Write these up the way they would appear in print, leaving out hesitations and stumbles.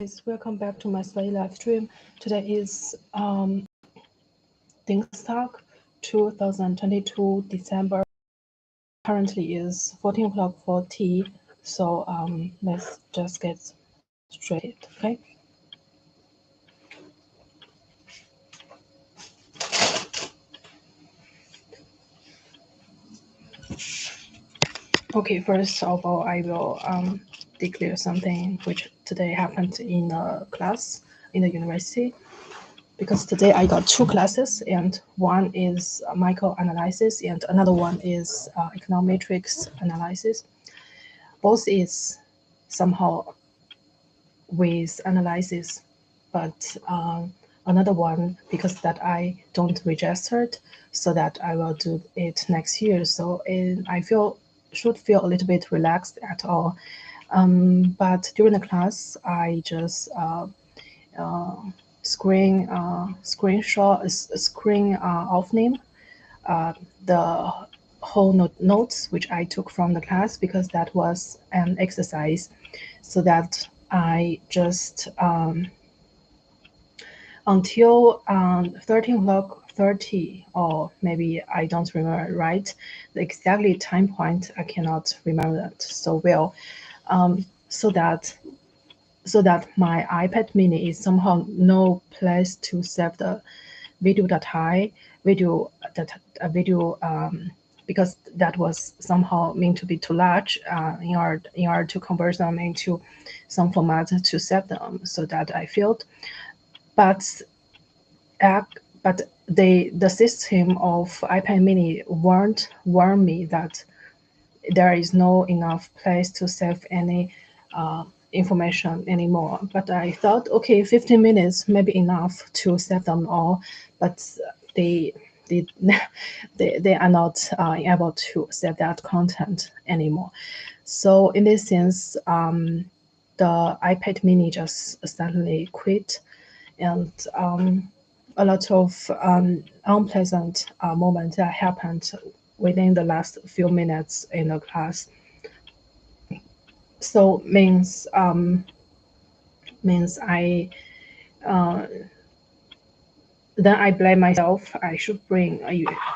Guys, welcome back to my study live stream. Today is Dienstag, 2022 December. Currently is 14 o'clock for tea, so let's just get straight, okay? Okay, first of all, I will declare something which today happened in a class in the university. Because today I got two classes, and one is microanalysis and another one is econometrics analysis. Both is somehow with analysis, but another one because that I don't registered, so that I will do it next year. So I should feel a little bit relaxed at all. But during the class, I just screen off name the whole notes which I took from the class, because that was an exercise, so that I just until 13 o'clock 30, or maybe I don't remember right the exactly time point. I cannot remember that so well. So that my iPad mini is somehow no place to save the video because that was somehow meant to be too large in order to convert them into some format to save them, so that I felt. But the system of iPad mini warned me that there is no enough place to save any information anymore. But I thought, okay, 15 minutes may be enough to save them all, but they are not able to save that content anymore. So in this sense, the iPad mini just suddenly quit, and a lot of unpleasant moments that happened within the last few minutes in the class. So means I then I blame myself. I should bring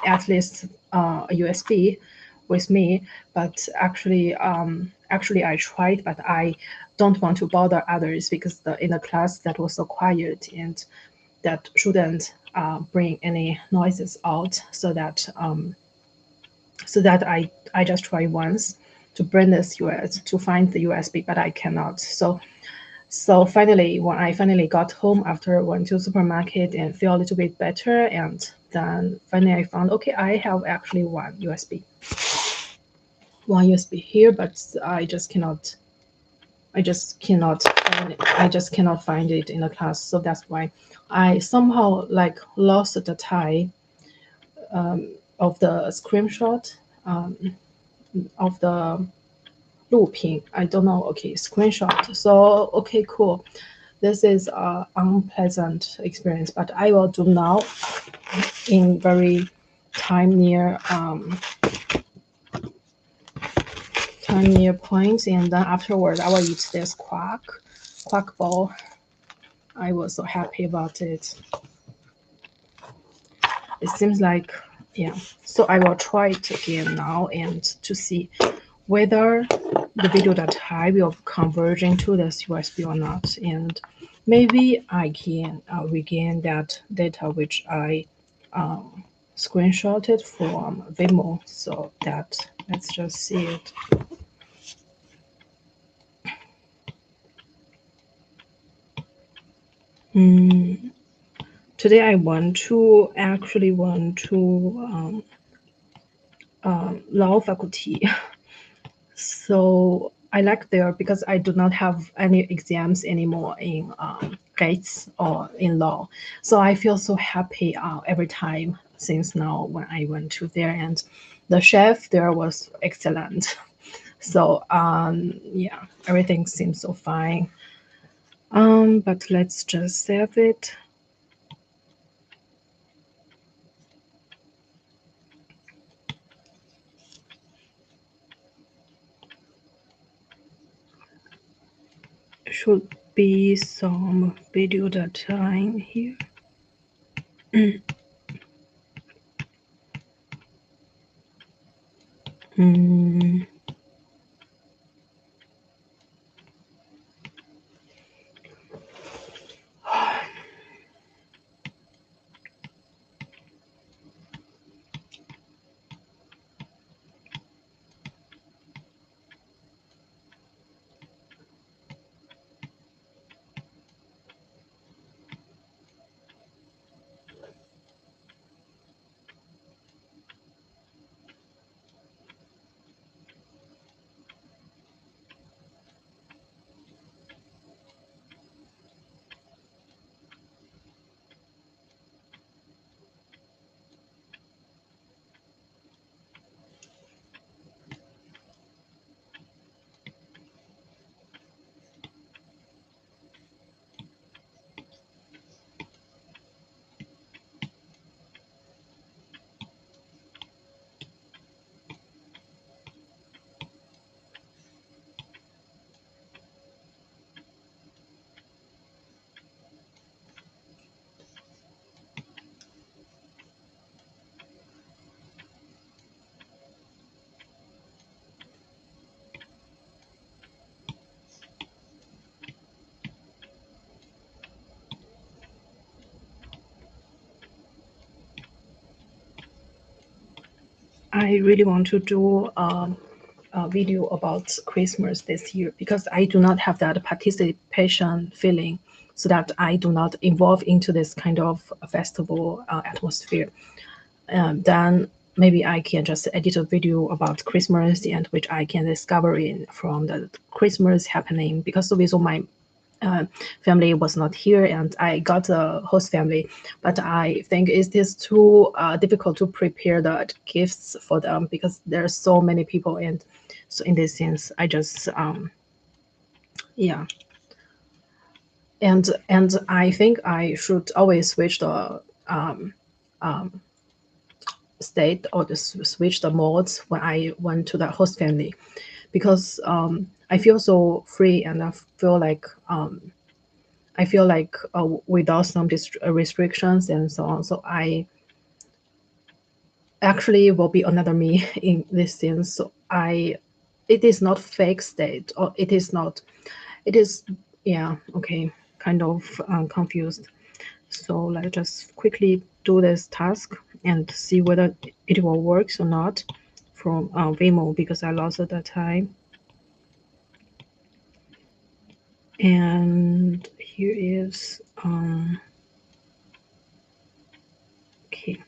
at least a USB with me, but actually I tried, but I don't want to bother others, because in the class that was so quiet, and that shouldn't bring any noises out, so that I just try once to bring this to find the USB, but I cannot. So finally, when I finally got home after went to supermarket and feel a little bit better, and then finally I found, okay, I have actually one USB here, but I just cannot find it in the class. So that's why I somehow like lost the tie of the screenshot of the looping. I don't know. Okay, screenshot. So okay, cool. This is an unpleasant experience, but I will do now in very time near points, and then afterwards I will eat this quack ball. I was so happy about it. It seems like, yeah. So I will try it again now, and to see whether the video that I will converge into this USB or not, and maybe I can regain that data which I screenshotted from Vimo. So that, let's just see it. Today I actually want to law faculty. So I like there because I do not have any exams anymore in Gates or in law. So I feel so happy every time since now when I went to there, and the chef there was excellent. So yeah, everything seems so fine. But let's just save it. be some video time here. Mm, I really want to do a video about Christmas this year because I do not have that participation feeling, so that I do not involve into this kind of festival atmosphere. Then maybe I can just edit a video about Christmas and which I can discover in from the Christmas happening, because with my uh, family was not here and I got a host family, but I think it is too difficult to prepare the gifts for them because there are so many people, and so in this sense I just yeah. And I think I should always switch the state or switch the modes when I went to the host family, because I feel so free and I feel like without some restrictions and so on. So I actually will be another me in this sense. So it is not fake state, or it is not, it is, yeah, okay, kind of confused. So let's just quickly do this task and see whether it will work or not from Vimo, because I lost the time. And here is, okay.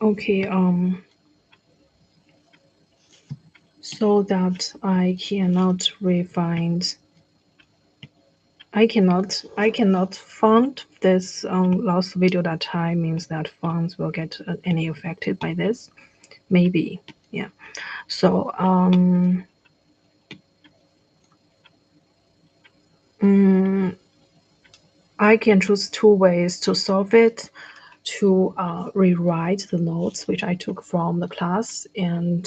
Okay, so that I cannot find find this last video that time means that fonts will get any affected by this. Maybe, yeah. So I can choose two ways to solve it. To rewrite the notes which I took from the class, and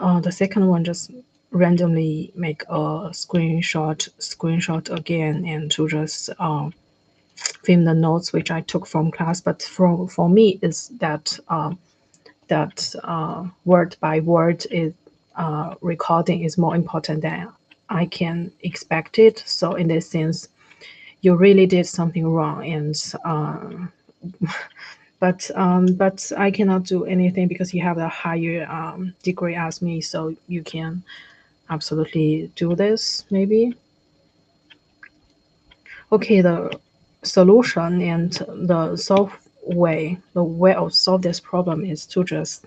the second one just randomly make a screenshot again, and to just film the notes which I took from class. But for me is that word by word is recording is more important than I can expect it. So in this sense, you really did something wrong, and but I cannot do anything because you have a higher degree as me, so you can absolutely do this maybe. Okay, the solution and the way of solve this problem is to just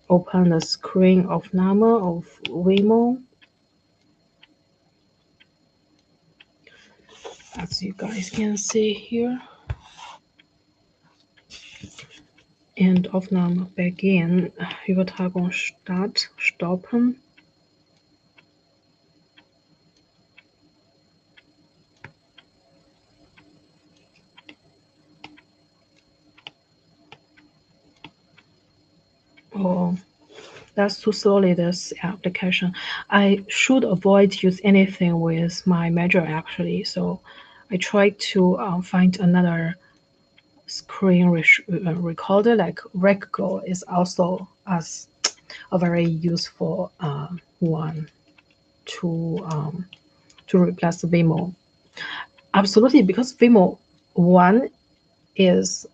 open the screen of Nama of Waymo, as you guys can see here, and Aufnahme begin. Übertragung stoppen. Oh, that's too slowly, this application. I should avoid use anything with my major actually. So I try to find another screen recorder like Recgo is also as a very useful one to replace Vimo. Absolutely, because Vimo one is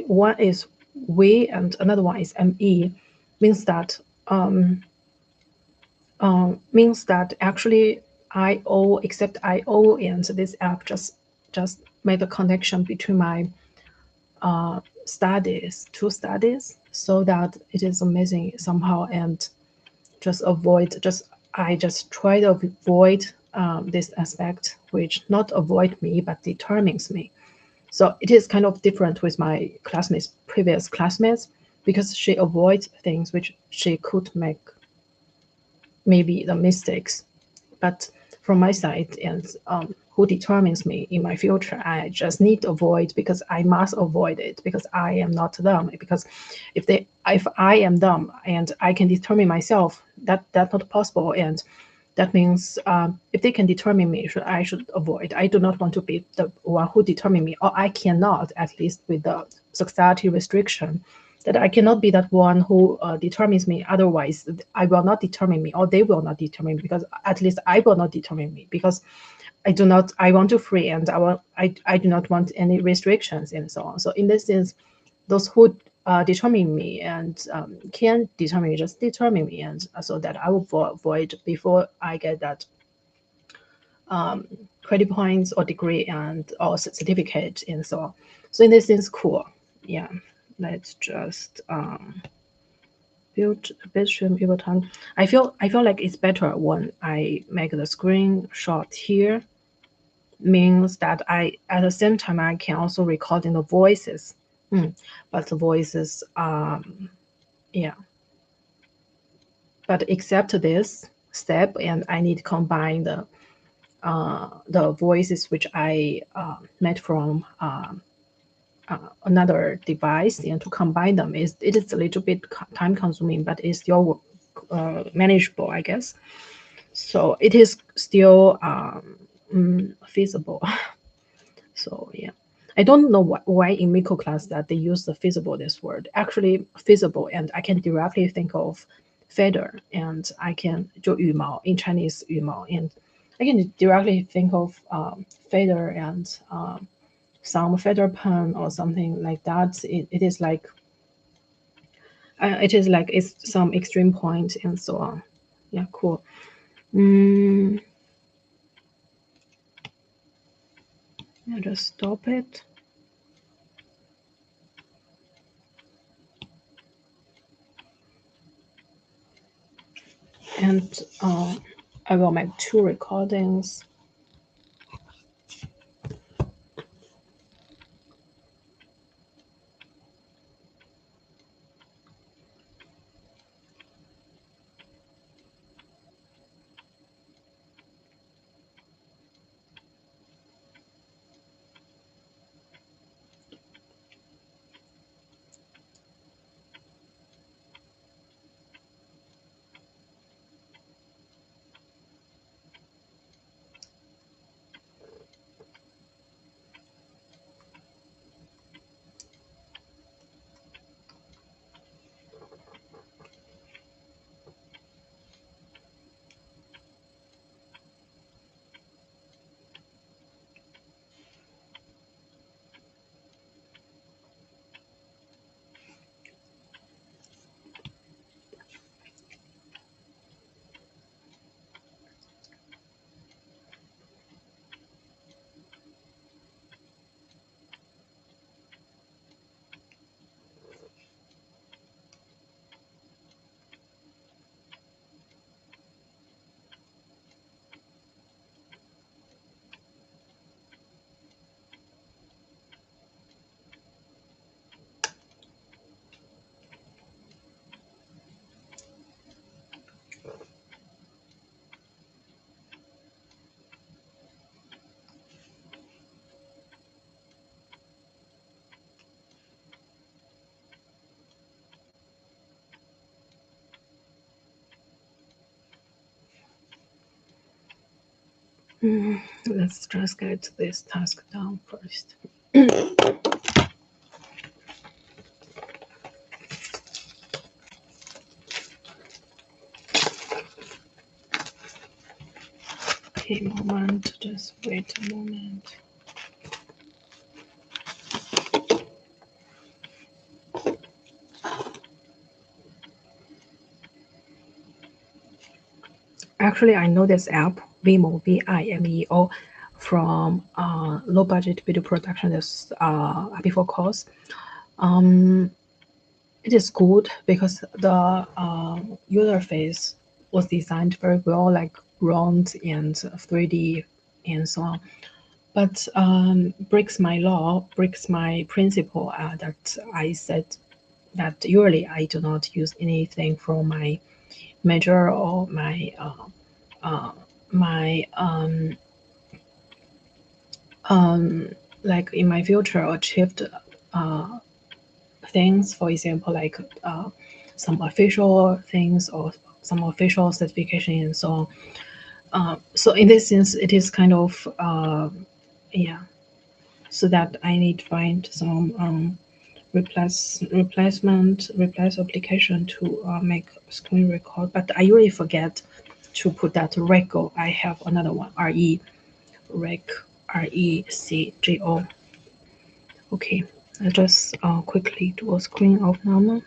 one is V and another one is ME, means that actually IO except IO and this app just make a connection between my two studies, so that it is amazing somehow, and I just try to avoid this aspect which not avoid me but determines me. So it is kind of different with my previous classmates, because she avoids things which she could make maybe the mistakes. But from my side, and who determines me in my future, I just need to avoid, because I must avoid it, because I am not them. Because if I am them and I can determine myself, that's not possible. And that means if they can determine me, I should avoid. I do not want to be the one who determine me, or I cannot, at least with the society restriction, that I cannot be that one who determines me. Otherwise, I will not determine me, or they will not determine me, because at least I will not determine me, because I do not. I want to free, and I do not want any restrictions and so on. So in this sense, those who determine me and can determine me, just determine me, and so that I will avoid before I get that credit points or degree and or certificate and so on. So in this sense, cool. Yeah, let's just build a bitstream over time. I feel like it's better when I make the screenshot here. Means that I at the same time I can also record in the voices. But the voices yeah. But except this step, and I need to combine the voices which I made from another device, and to combine them it is a little bit time consuming, but it's still manageable, I guess. So it is still feasible. So yeah, I don't know why in Miko class that they use the feasible this word. Actually, feasible, and I can directly think of feather, and I can 就羽毛 in Chinese 羽毛, and I can directly think of feather and some feather pen or something like that. It is like it's some extreme point and so on. Yeah, cool. I'll just stop it. And I will make 2 recordings. Let's just get this task done first. Okay, moment, just wait a moment. Actually, I know this app, Vimeo, Vimeo, from low budget video production. This before course. It is good because the user face was designed very well, like round and 3D and so on. But breaks my law, breaks my principle that I said that usually I do not use anything from my major or my my like in my future achieved things, for example, like some official things or some official certification and so on. So in this sense, it is kind of yeah. So that I need to find some replace application to make screen record. But I usually forget to put that Rego. I have another one, RECGO. Okay, I just quickly do a screen of now.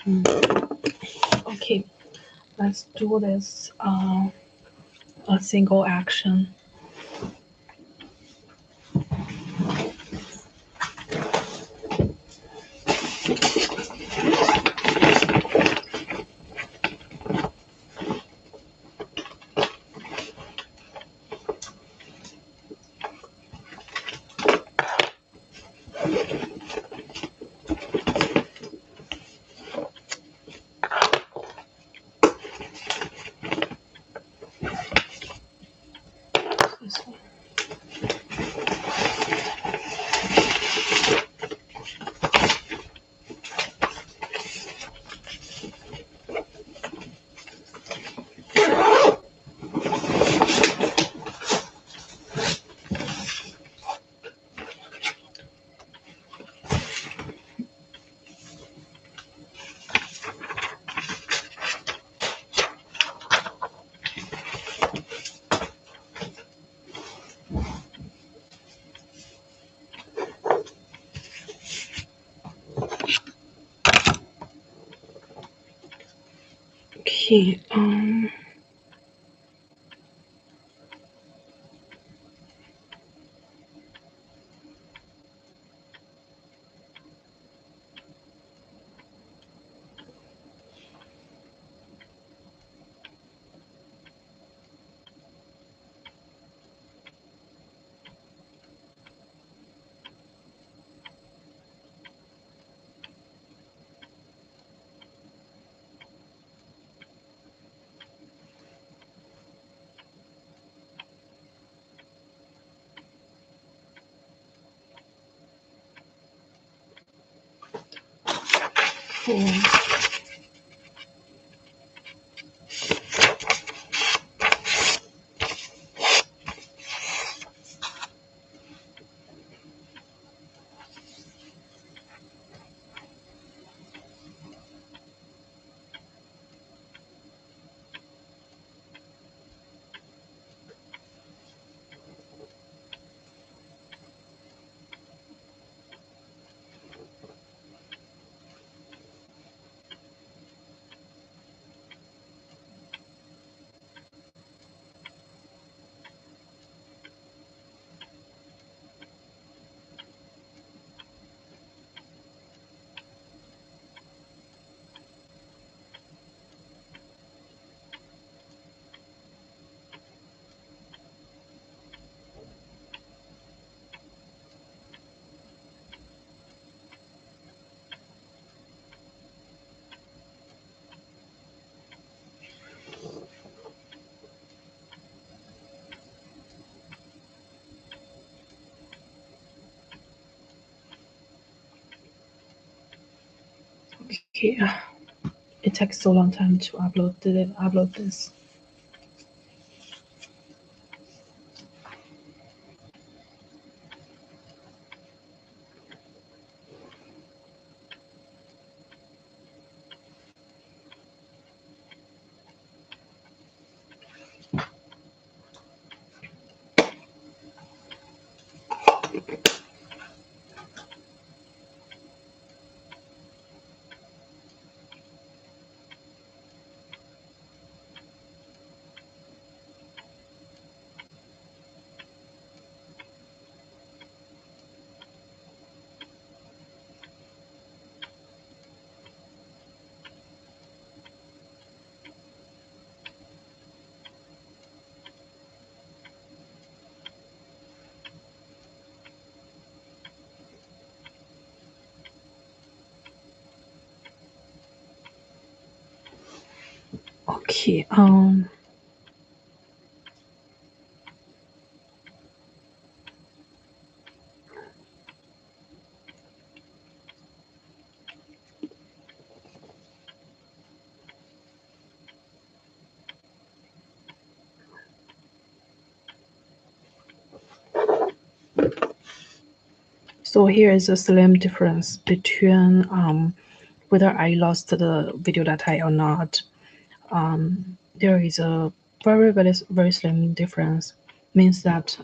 Okay, let's do this a single action. This one. Okay, cool. Okay, it takes so long time to upload this. Okay, so here is a slim difference between whether I lost the video data or not. There is a very slim difference. Means that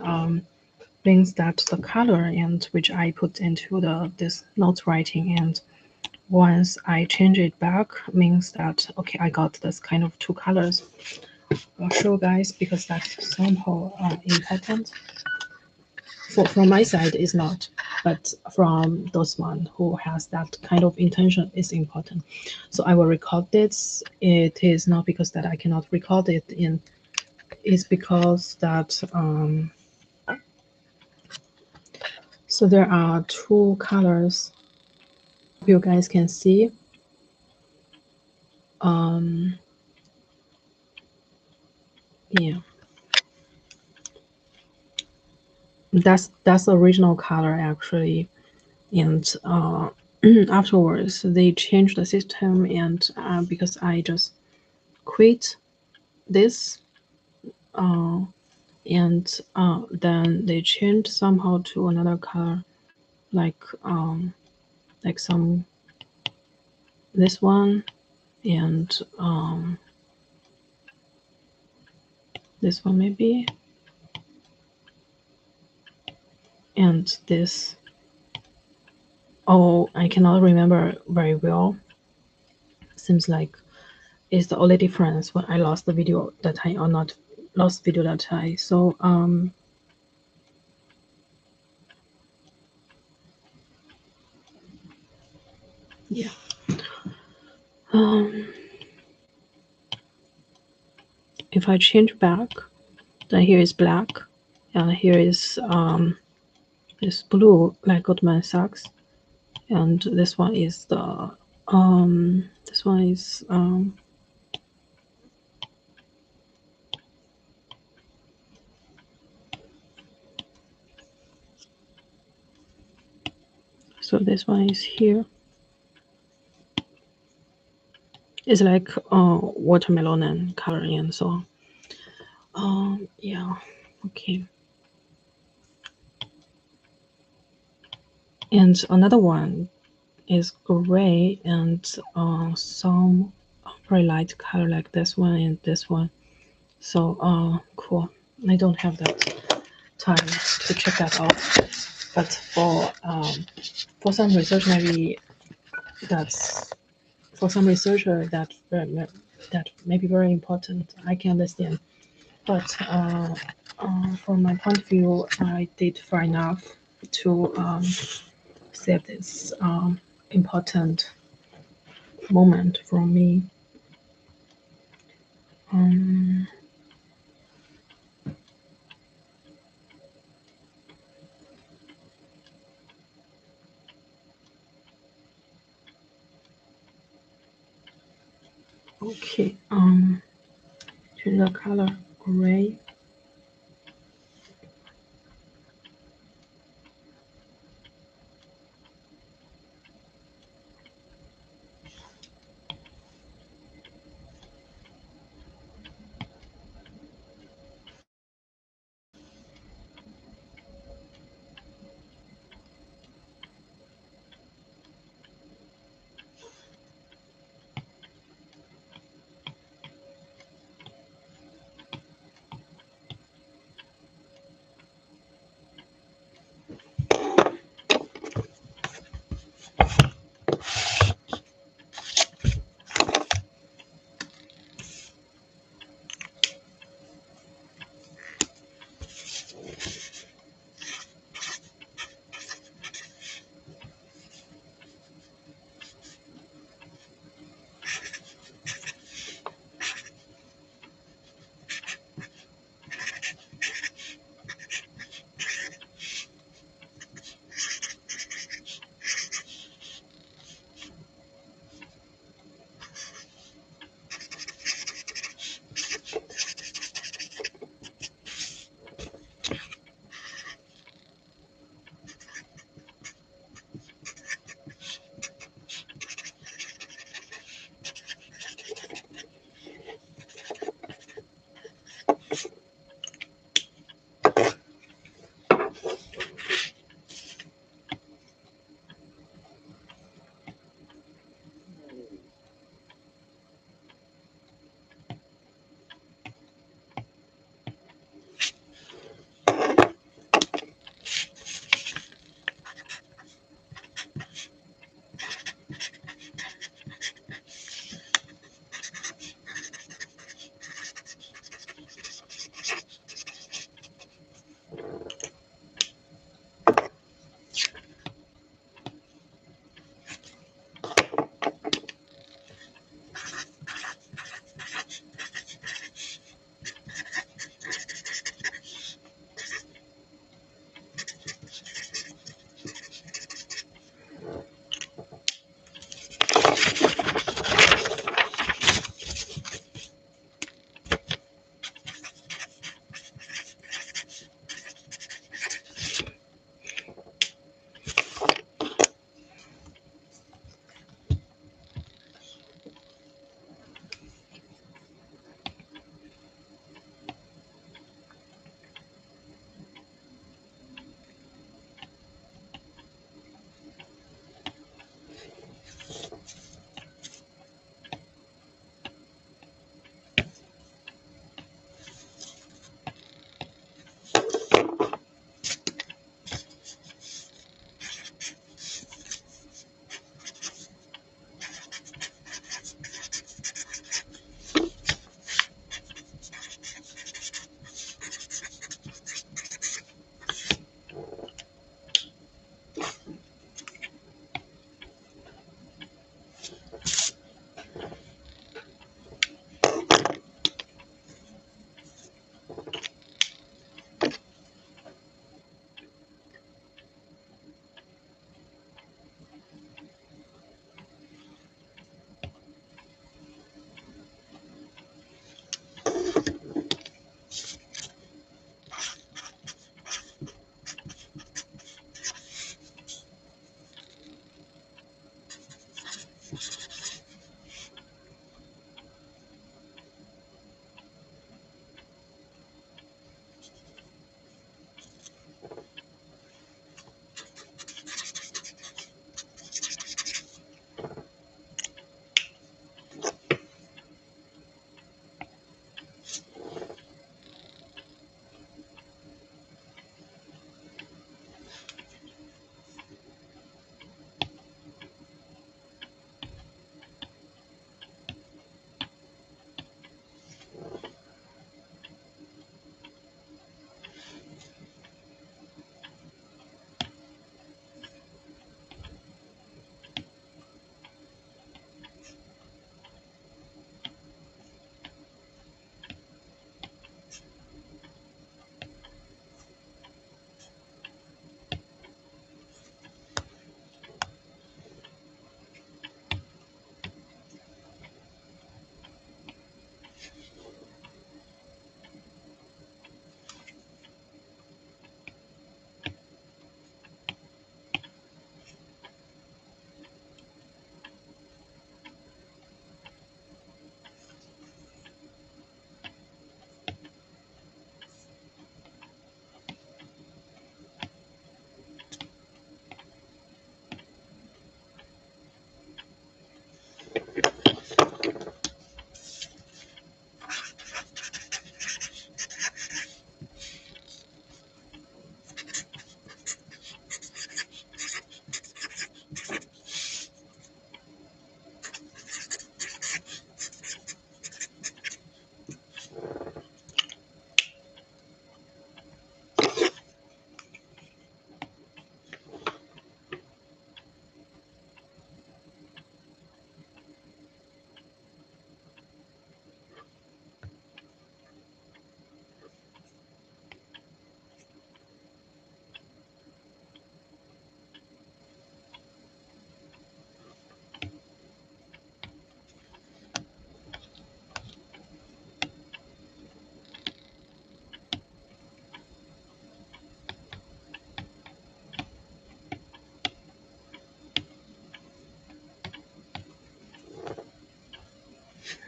the color and which I put into this notes writing and once I change it back, means that, okay, I got this kind of two colors. I'll show you guys because that's somehow important. From my side, it's not, but from those one who has that kind of intention is important. So I will record this. It is not because that I cannot record it in, it's because that so there are two colors you guys can see. Yeah, that's the original color actually, and afterwards they changed the system, and because I just quit this, and then they changed somehow to another color, like some this one, and this one maybe, and this. Oh, I cannot remember very well. Seems like it's the only difference when I lost the video that I or not lost video that I. So yeah. If I change back, then here is black, and here is this blue like Goldman Sachs, and this one is the this one is so this one is here. It's like watermelon and coloring and so on. Yeah, okay. And another one is gray and some very light color like this one and this one. So cool. I don't have that time to check that out, but for some research, maybe that's for some researcher that may be very important. I can understand, but from my point of view, I did far enough to save this important moment for me. Okay, change the color gray.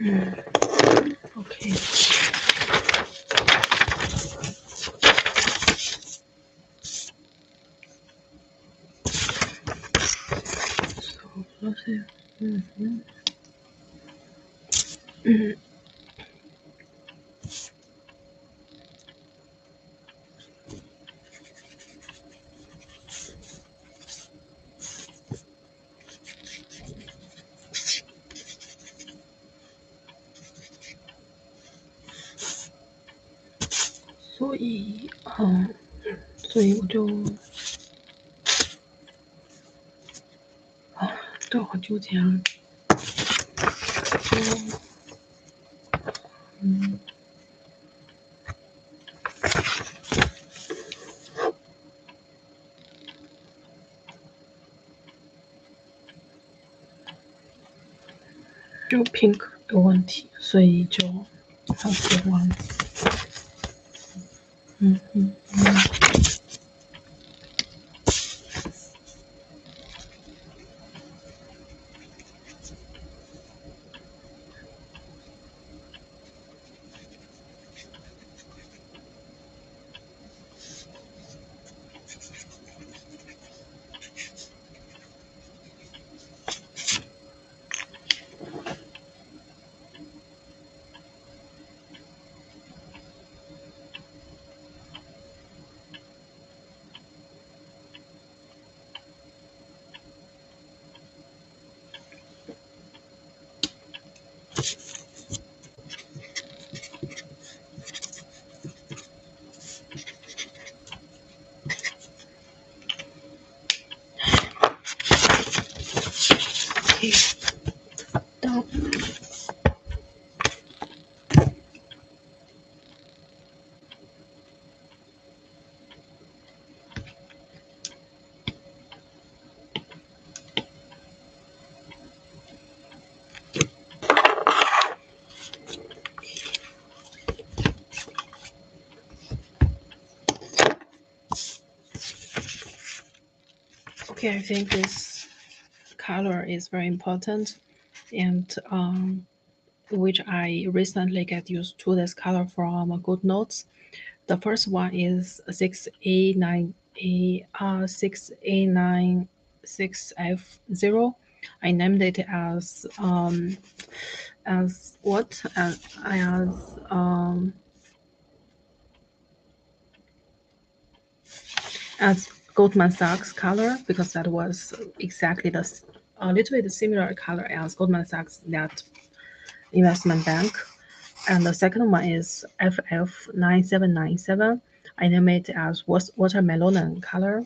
Okay. So 所以我就对，好纠结啊。就 pink 的问题，所以就好喜欢。到 Okay, I think this color is very important, and which I recently get used to this color from Good Notes. The first one is 6A96F0. I named it as what? As Goldman Sachs color, because that was exactly a little bit similar color as Goldman Sachs that investment bank. And the second one is FF9797. I name it as watermelon color.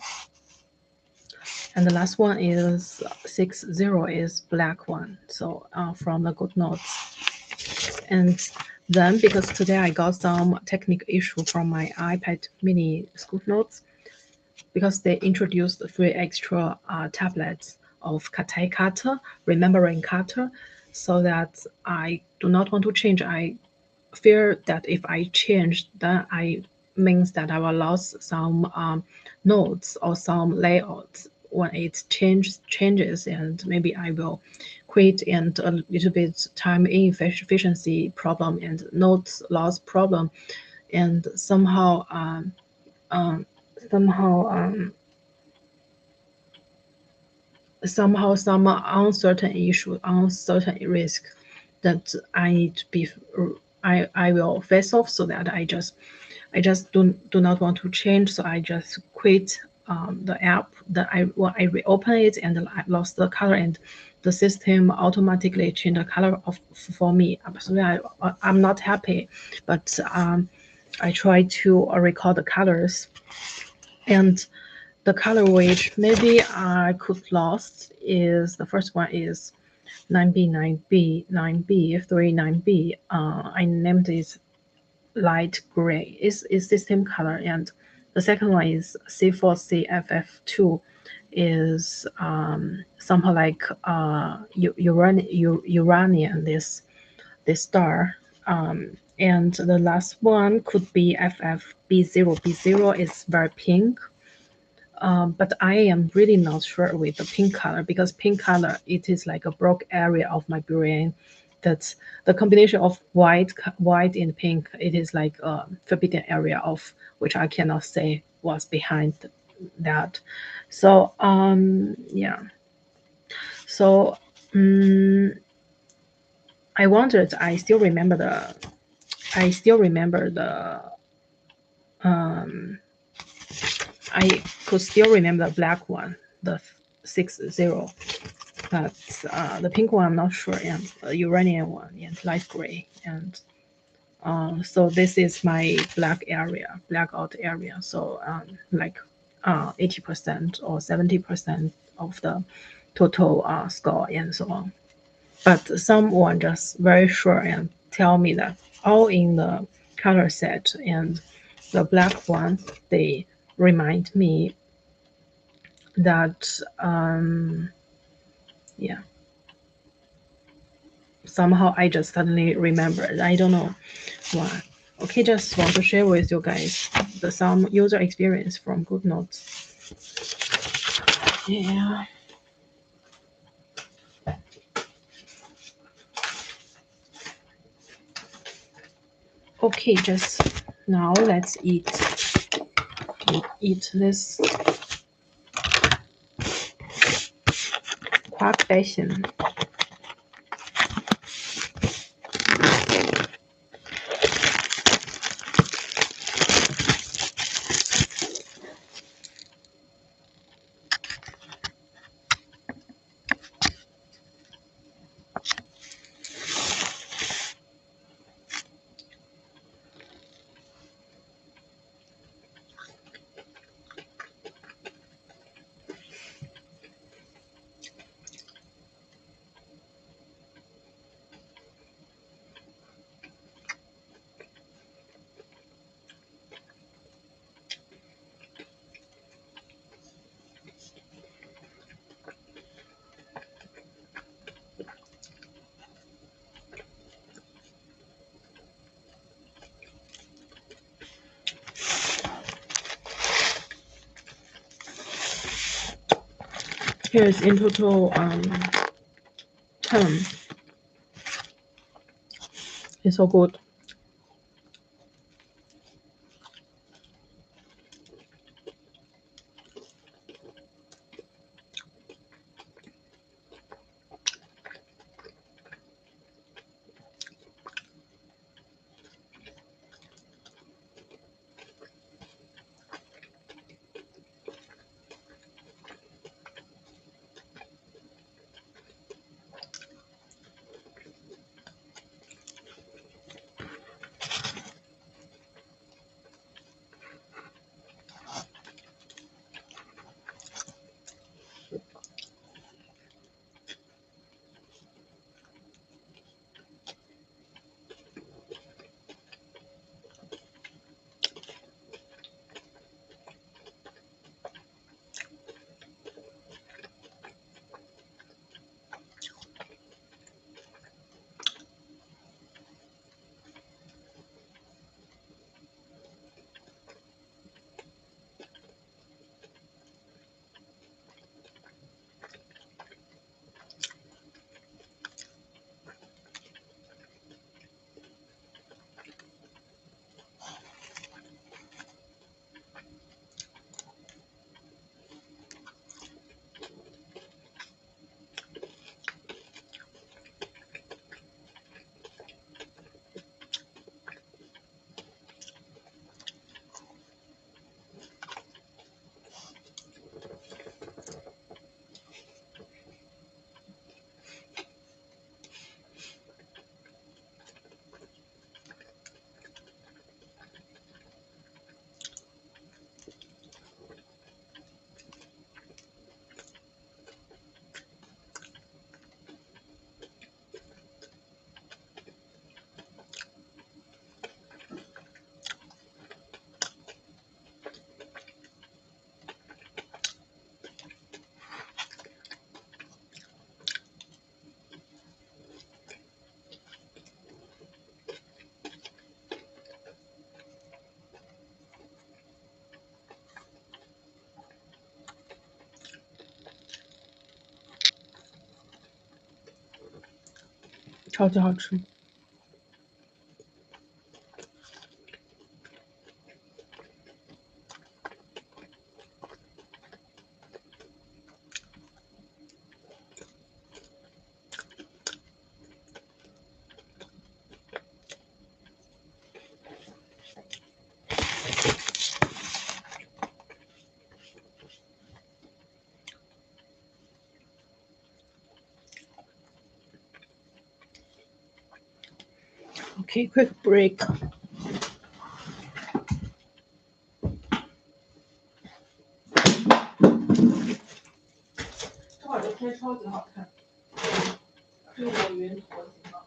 And the last one is 60 is black one. So from the Good Notes. And then because today I got some technical issue from my iPad mini Good Notes, because they introduced 3 extra tablets of Katai cutter, remembering cutter, so that I do not want to change. I fear that if I change, then I means that I will lose some notes or some layouts when it changes, and maybe I will quit, and a little bit time inefficiency problem and notes loss problem, and somehow some uncertain issue, uncertain risk that I need to be, I will face off, so that I just do not want to change, so I just quit the app. That I reopen it and I lost the color, and the system automatically changed the color for me. So I'm not happy, but I try to record the colors, and the color which maybe I could lost is the first one is 9B, 9B, 9B, 39B. I named it light gray. It's system color, and the second one is C4CFF2, is somehow like uranium, this star. And the last one could be FFB0. B0 is very pink. But I am really not sure with the pink color, because pink color, it is like a broke area of my brain that's the combination of white and pink. It is like a forbidden area of which I cannot say what's behind that. So yeah. So I wondered. I still remember the I could still remember the black one, the 60. But the pink one, I'm not sure, and uranium one, and light gray. And so this is my blackout area. So like 80% or 70% of the total score and so on. But someone just very sure and tell me that all in the color set, and the black one, they remind me that yeah, somehow I just suddenly remembered. I don't know why. Okay, just want to share with you guys some user experience from GoodNotes. Yeah. Okay, just now let's eat this Gefei-FIONA. Here's in total 10. It's so good. 超级好吃。Okay, quick break. 这会儿的天超级好看，是我云坨子吗？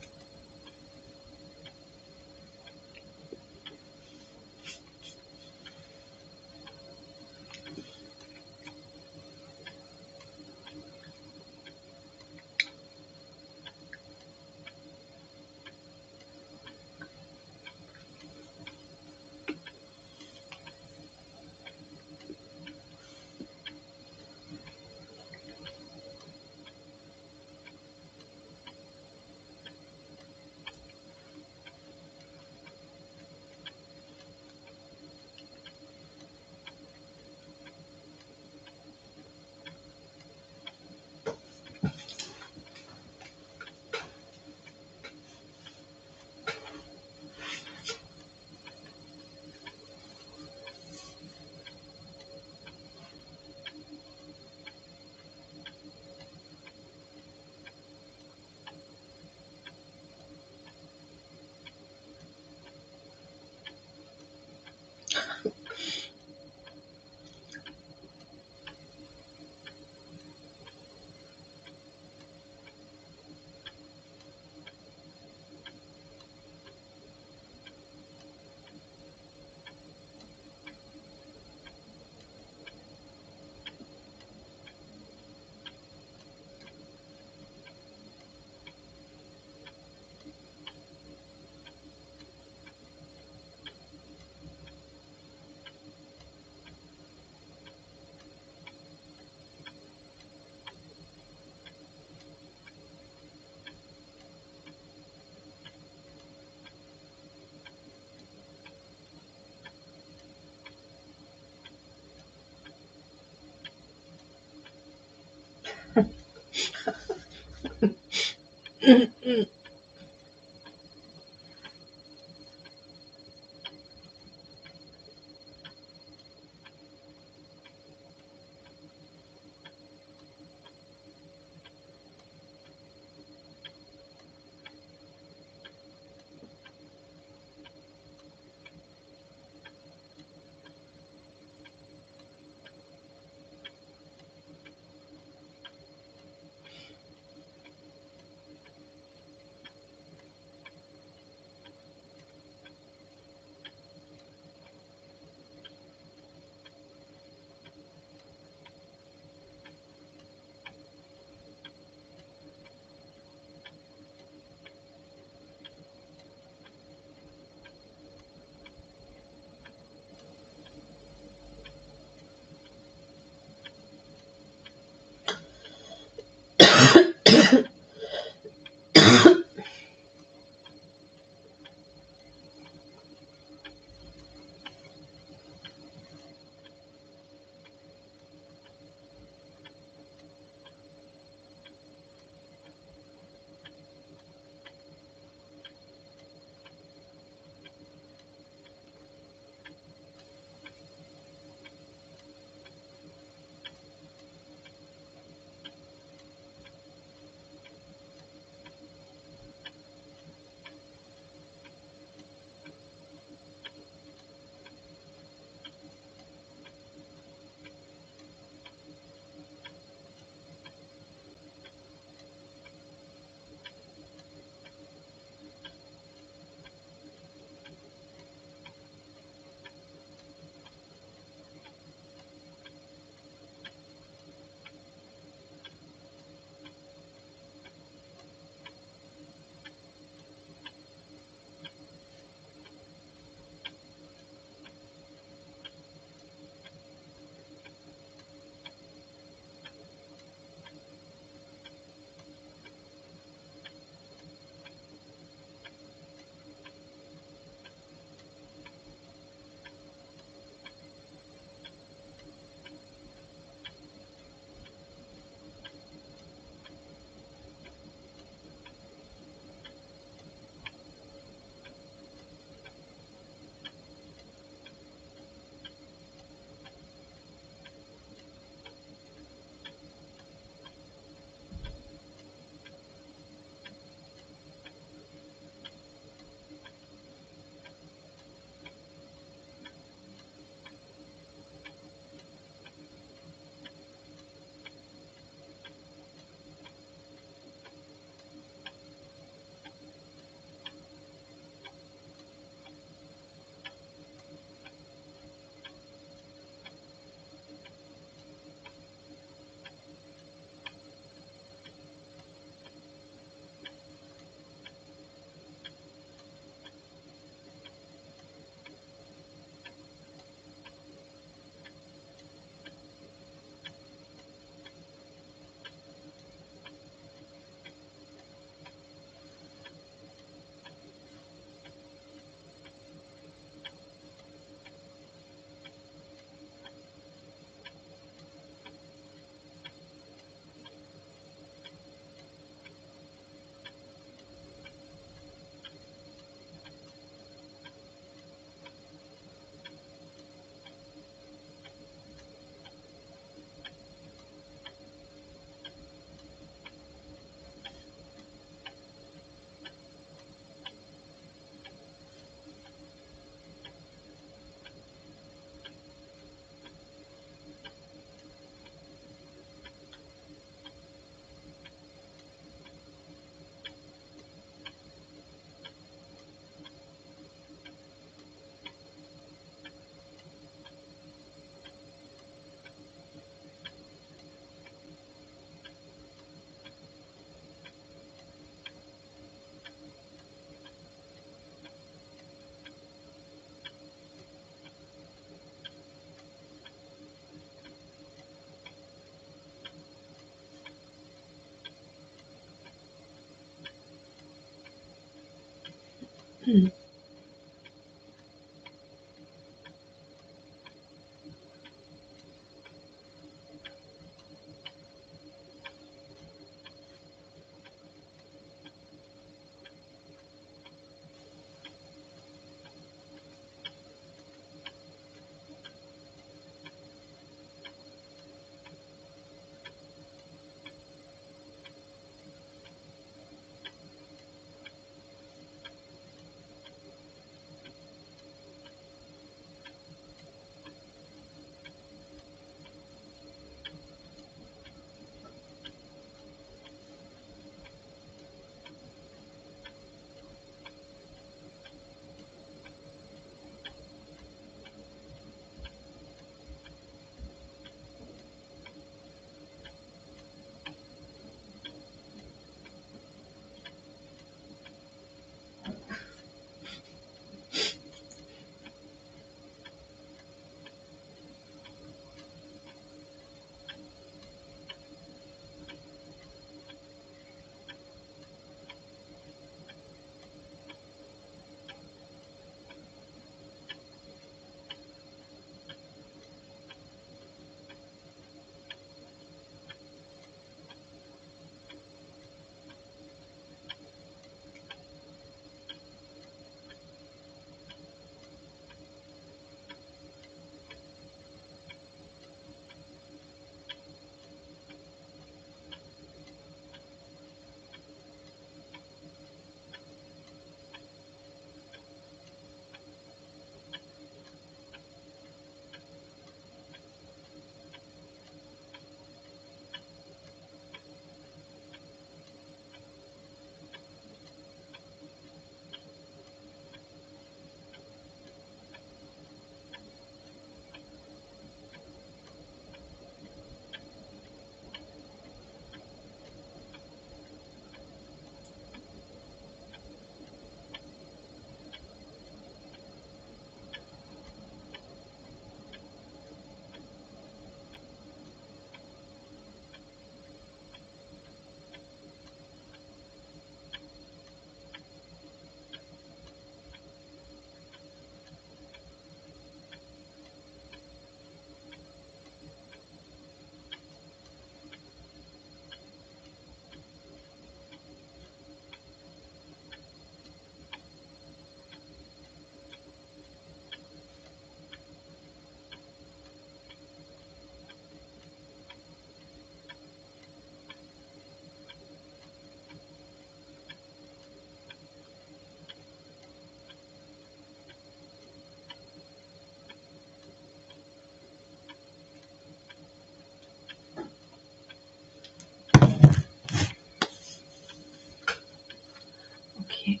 Okay.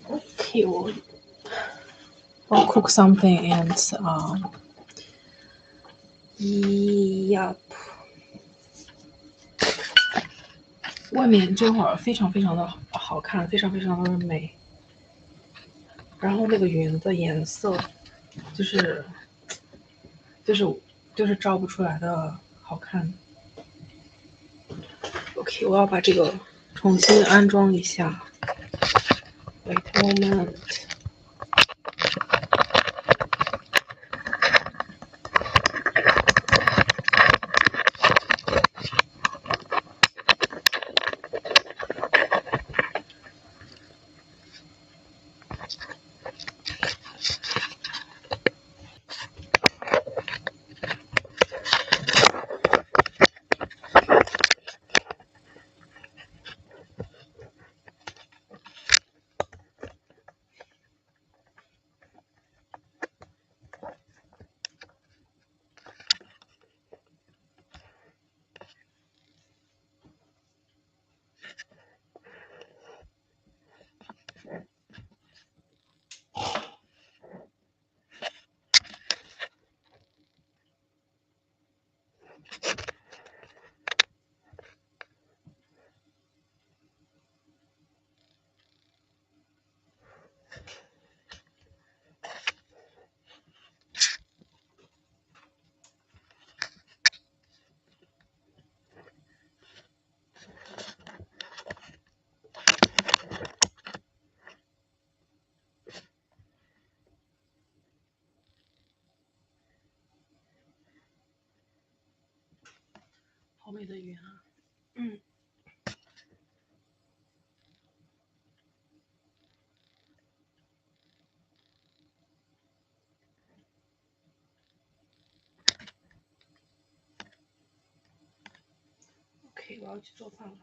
Okay, I'll cook something and yep. 外面这会儿非常非常的好看，非常非常的美。然后那个云的颜色，就是照不出来的好看。OK， 我要把这个重新安装一下。Wait a moment。好美的云啊！OK， 我要去做饭了。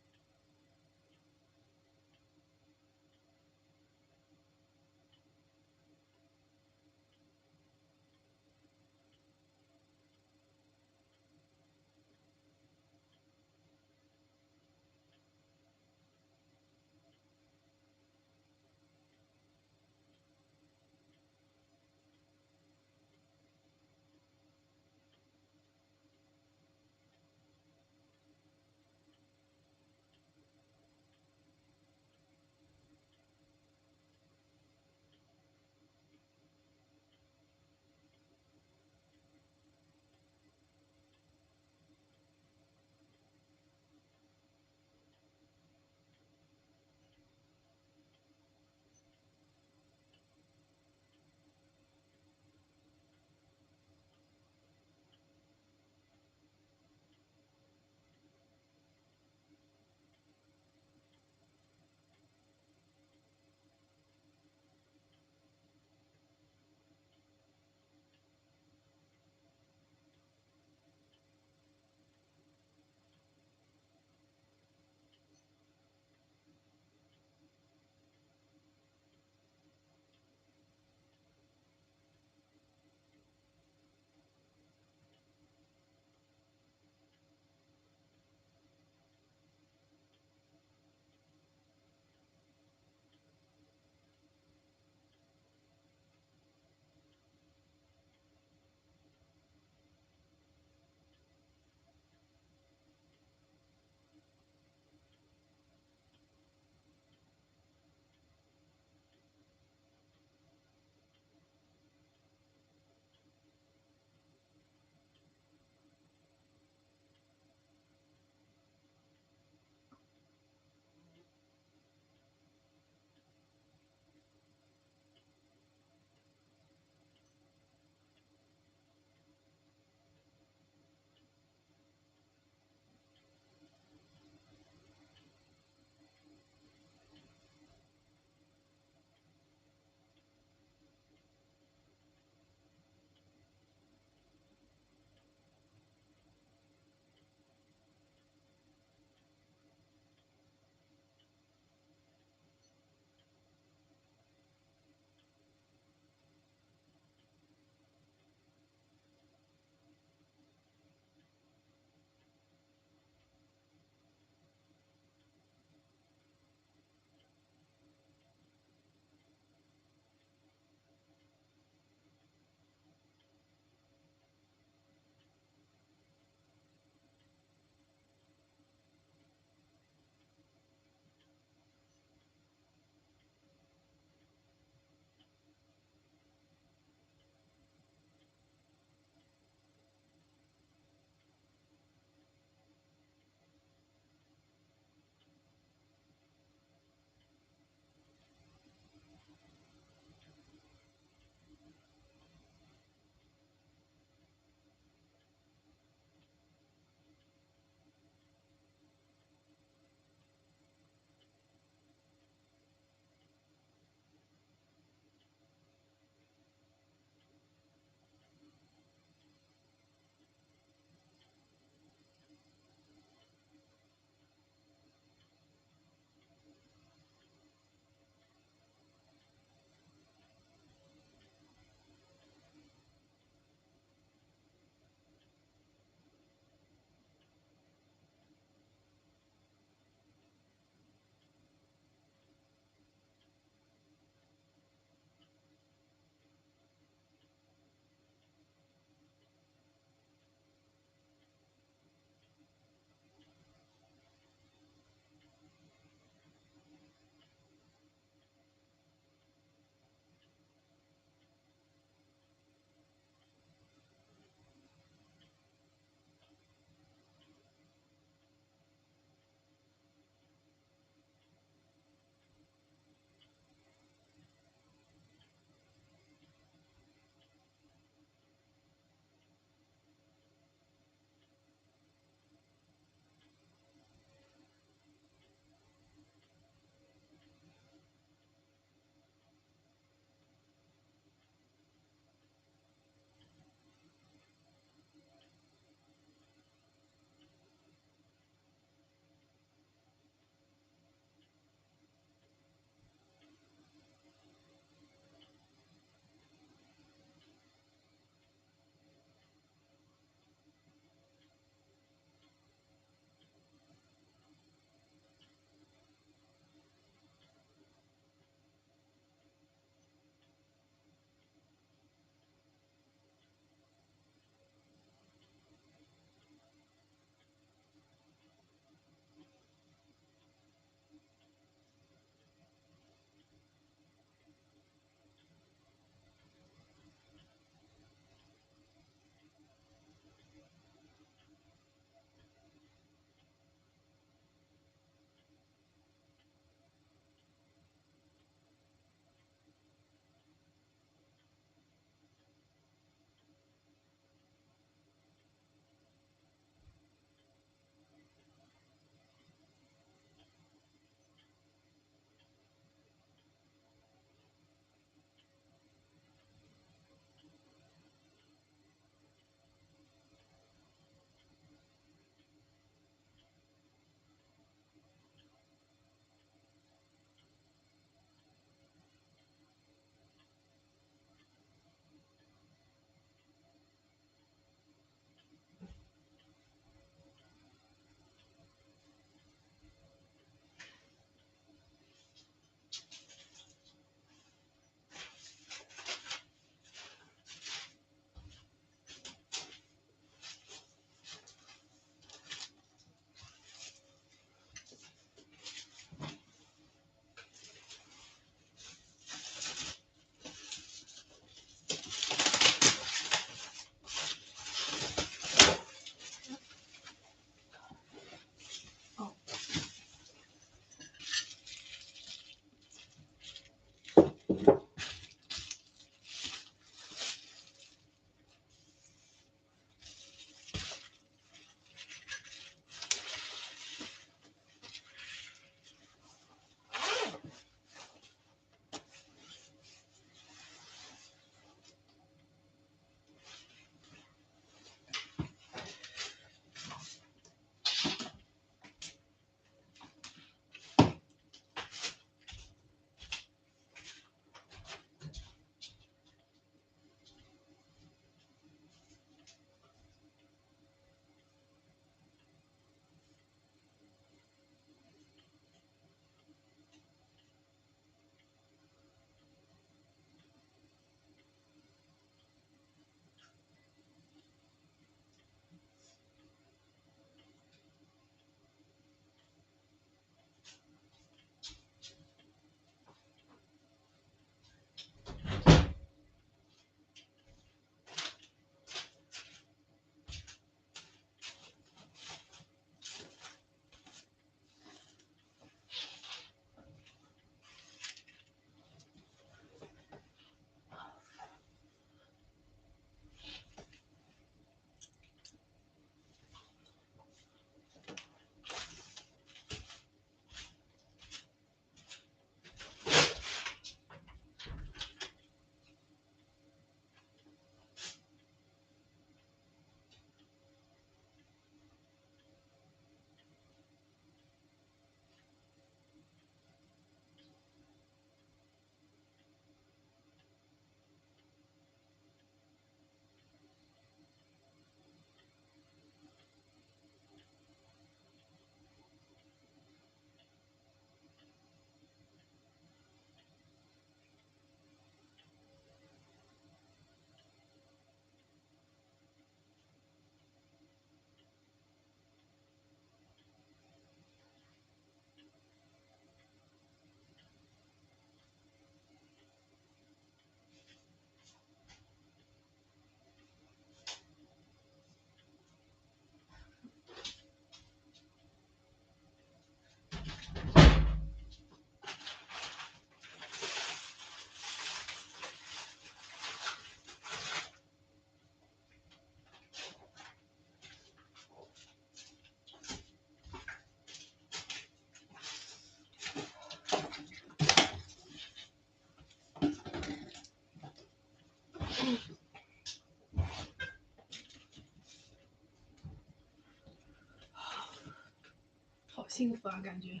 幸福啊，感觉。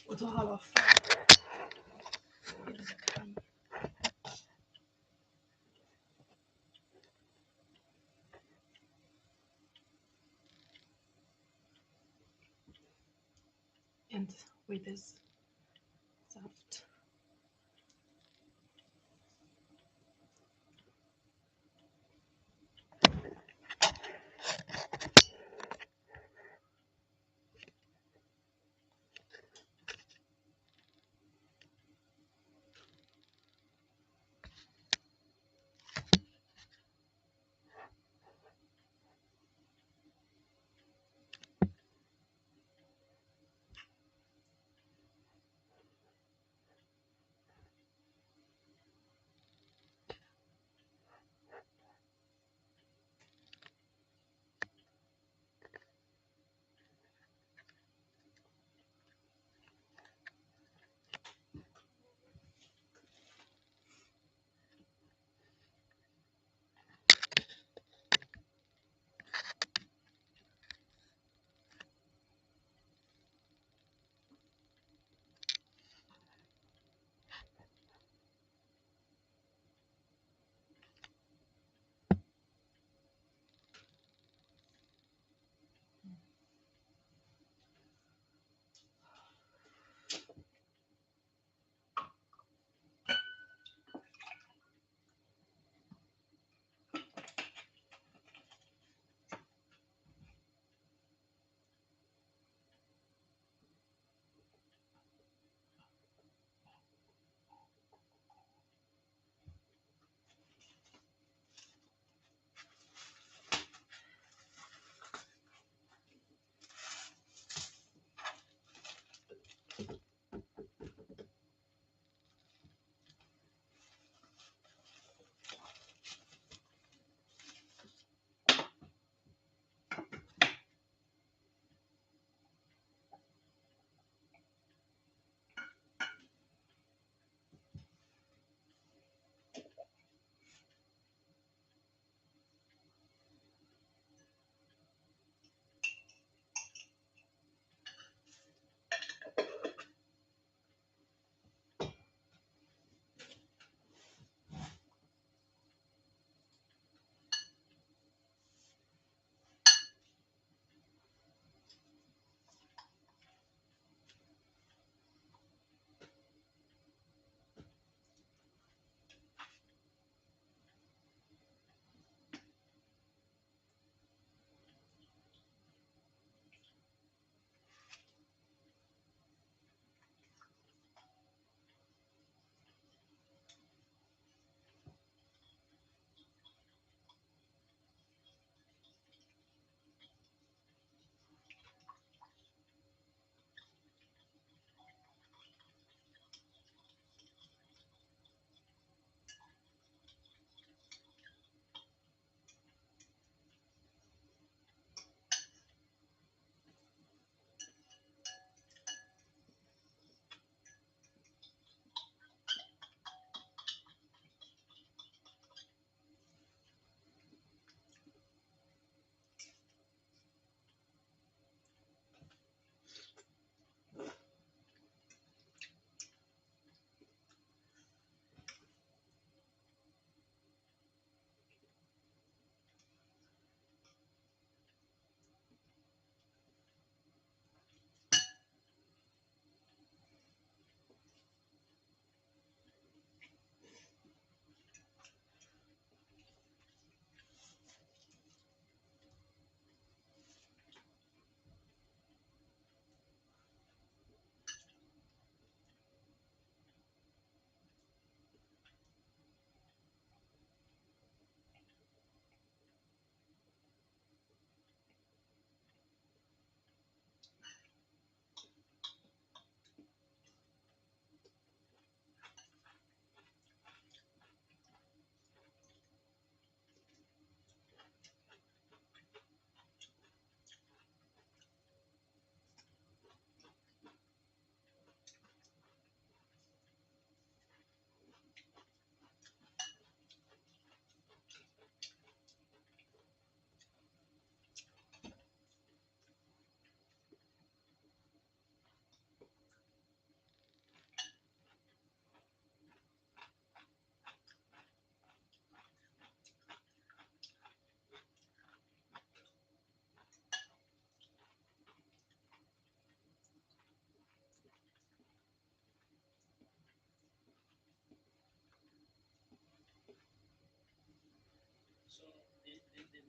我做好了饭，一直在看。And with this soft.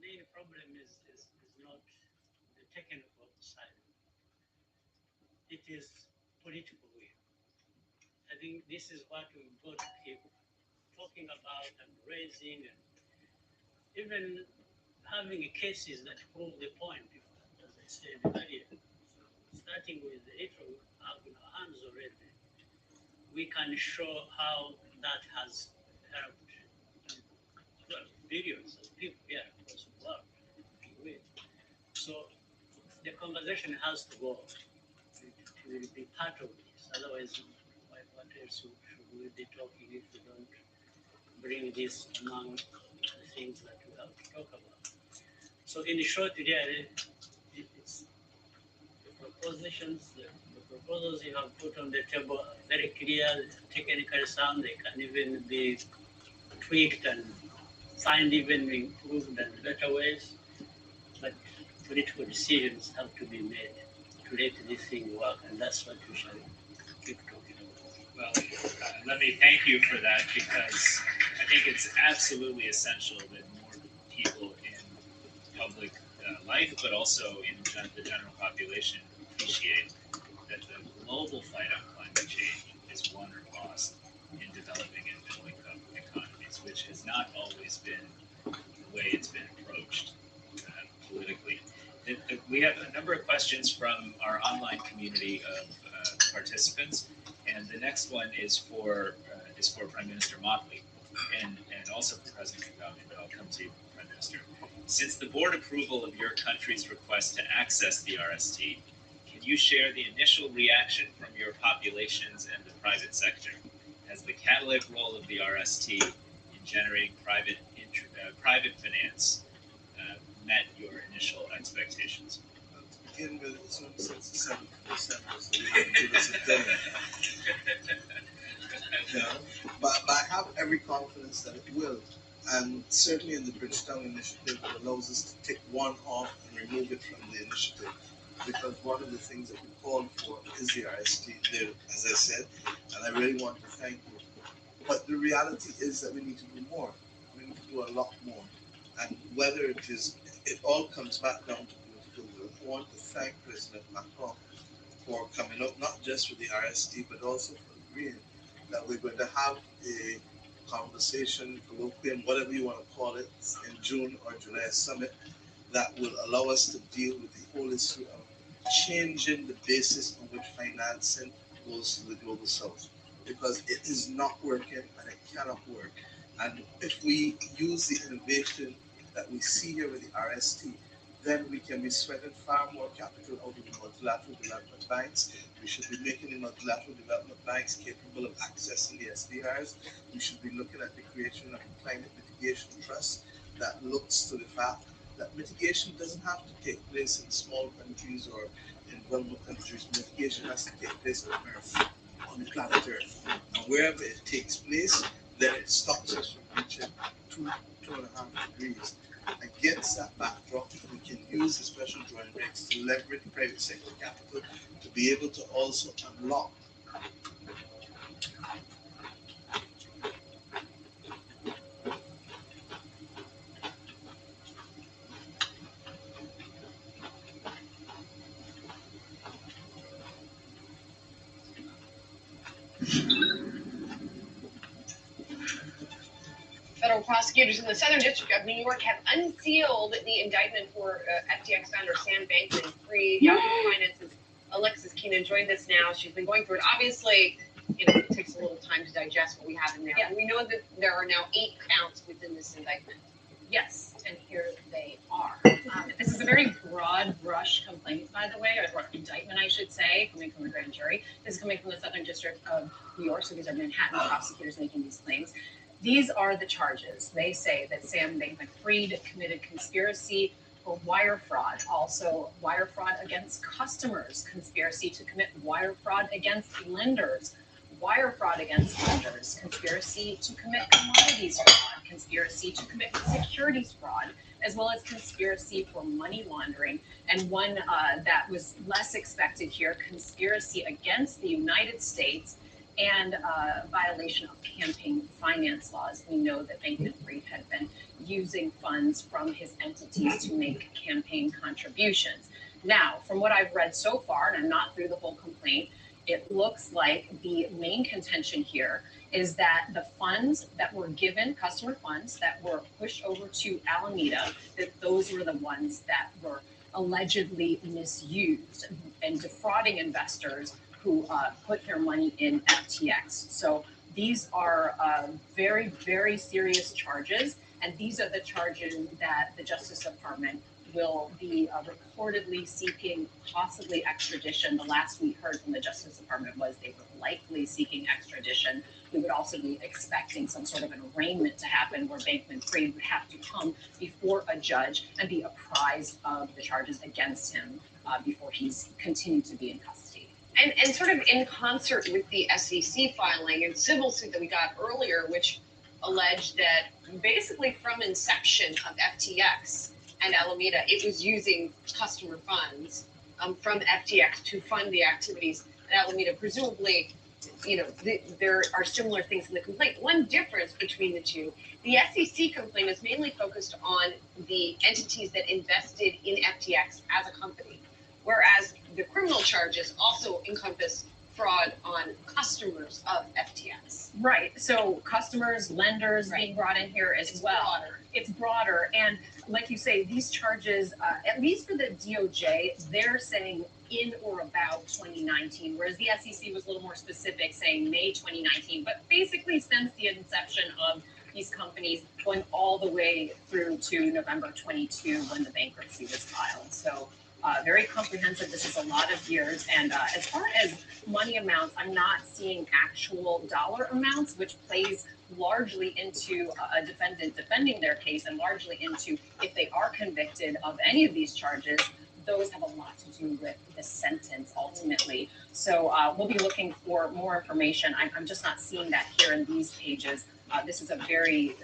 main problem is not the technical side. It is political will. I think this is what we've got to keep talking about and raising, and even having cases that prove the point, as I said earlier. So starting with the little we have in our hands already, we can show how that has helped, well, billions of people here across the world. So the conversation has to go. It will be part of this. Otherwise, what else should we be talking if we don't bring this among the things that we have to talk about? So in short, really, it's the propositions, the proposals you have put on the table are very clear, technically sound. They can even be tweaked and find even improved and better ways. But political decisions have to be made to let this thing work, and that's what we shall keep talking about. Well, let me thank you for that, because I think it's absolutely essential that more people in public life, but also in the general population, appreciate that the global fight on climate change is won or lost in developing and middle-income economies, which has not always been the way it's been approached politically. We have a number of questions from our online community of participants, and the next one is for Prime Minister Motley, and also for President Kagame, but I'll come to you, Prime Minister. Since the board approval of your country's request to access the RST, can you share the initial reaction from your populations and the private sector? Has the catalytic role of the RST in generating private finance met your initial expectations? To begin with, it's only since the 7th of December, so we can give us a day. But I have every confidence that it will. And certainly in the Bridgetown initiative, it allows us to take one off and remove it from the initiative. Because one of the things that we called for is the RST there, as I said, and I really want to thank you. But the reality is that we need to do more. We need to do a lot more. And whether it all comes back down to political will. I want to thank President Macron for coming up, not just with the RST, but also for agreeing that we're going to have a conversation, colloquium, whatever you want to call it, in June or July summit that will allow us to deal with the whole issue of changing the basis on which financing goes to the global south. Because it is not working and it cannot work. And if we use the innovation that we see here with the RST, then we can be sweating far more capital out of the multilateral development banks. We should be making the multilateral development banks capable of accessing the SDRs. We should be looking at the creation of a climate mitigation trust that looks to the fact that mitigation doesn't have to take place in small countries or in vulnerable countries. Mitigation has to take place on Earth, on the planet Earth. And wherever it takes place, then it stops us from reaching 2.5 degrees. Against that backdrop, we can use the special drawing rights to leverage private sector capital to be able to also unlock Federal prosecutors in the Southern District of New York have unsealed the indictment for FTX founder Sam Bankman Fried. Yahoo Finance's Alexis Keenan joined us now. She's been going through it. Obviously, it takes a little time to digest what we have in there. Yeah. We know that there are now 8 counts within this indictment. Yes, and here they are. This is a very broad brush complaint, by the way, or indictment, I should say, coming from a grand jury. This is coming from the Southern District of New York, so these are Manhattan prosecutors making these claims. These are the charges. They say that Sam Bankman-Fried committed conspiracy for wire fraud, also wire fraud against customers, conspiracy to commit wire fraud against lenders, wire fraud against lenders, conspiracy to commit commodities fraud, conspiracy to commit securities fraud, as well as conspiracy for money laundering. And one that was less expected here, conspiracy against the United States and violation of campaign finance laws. We know that Bankman-Fried had been using funds from his entities to make campaign contributions. Now, from what I've read so far, and I'm not through the whole complaint, it looks like the main contention here is that the funds that were given, customer funds that were pushed over to Alameda, that those were the ones that were allegedly misused and defrauding investors who put their money in FTX. So these are very, very serious charges, and these are the charges that the Justice Department will be reportedly seeking possibly extradition. The last we heard from the Justice Department was they were likely seeking extradition. We would also be expecting some sort of an arraignment to happen where Bankman-Fried would have to come before a judge and be apprised of the charges against him before he's continued to be in custody. And sort of in concert with the SEC filing and civil suit that we got earlier, which alleged that basically from inception of FTX and Alameda, it was using customer funds from FTX to fund the activities at Alameda. Presumably, there are similar things in the complaint. One difference between the two, the SEC complaint is mainly focused on the entities that invested in FTX as a company, whereas the criminal charges also encompass fraud on customers of FTX. Right. So customers, lenders being brought in here as well. It's broader. And like you say, these charges, at least for the DOJ, they're saying in or about 2019, whereas the SEC was a little more specific, saying May 2019, but basically since the inception of these companies going all the way through to November 22 when the bankruptcy was filed. So very comprehensive. This is a lot of years. And as far as money amounts, I'm not seeing actual dollar amounts, which plays largely into a defendant defending their case and largely into if they are convicted of any of these charges, those have a lot to do with the sentence ultimately. So we'll be looking for more information. I'm just not seeing that here in these pages. This is a very,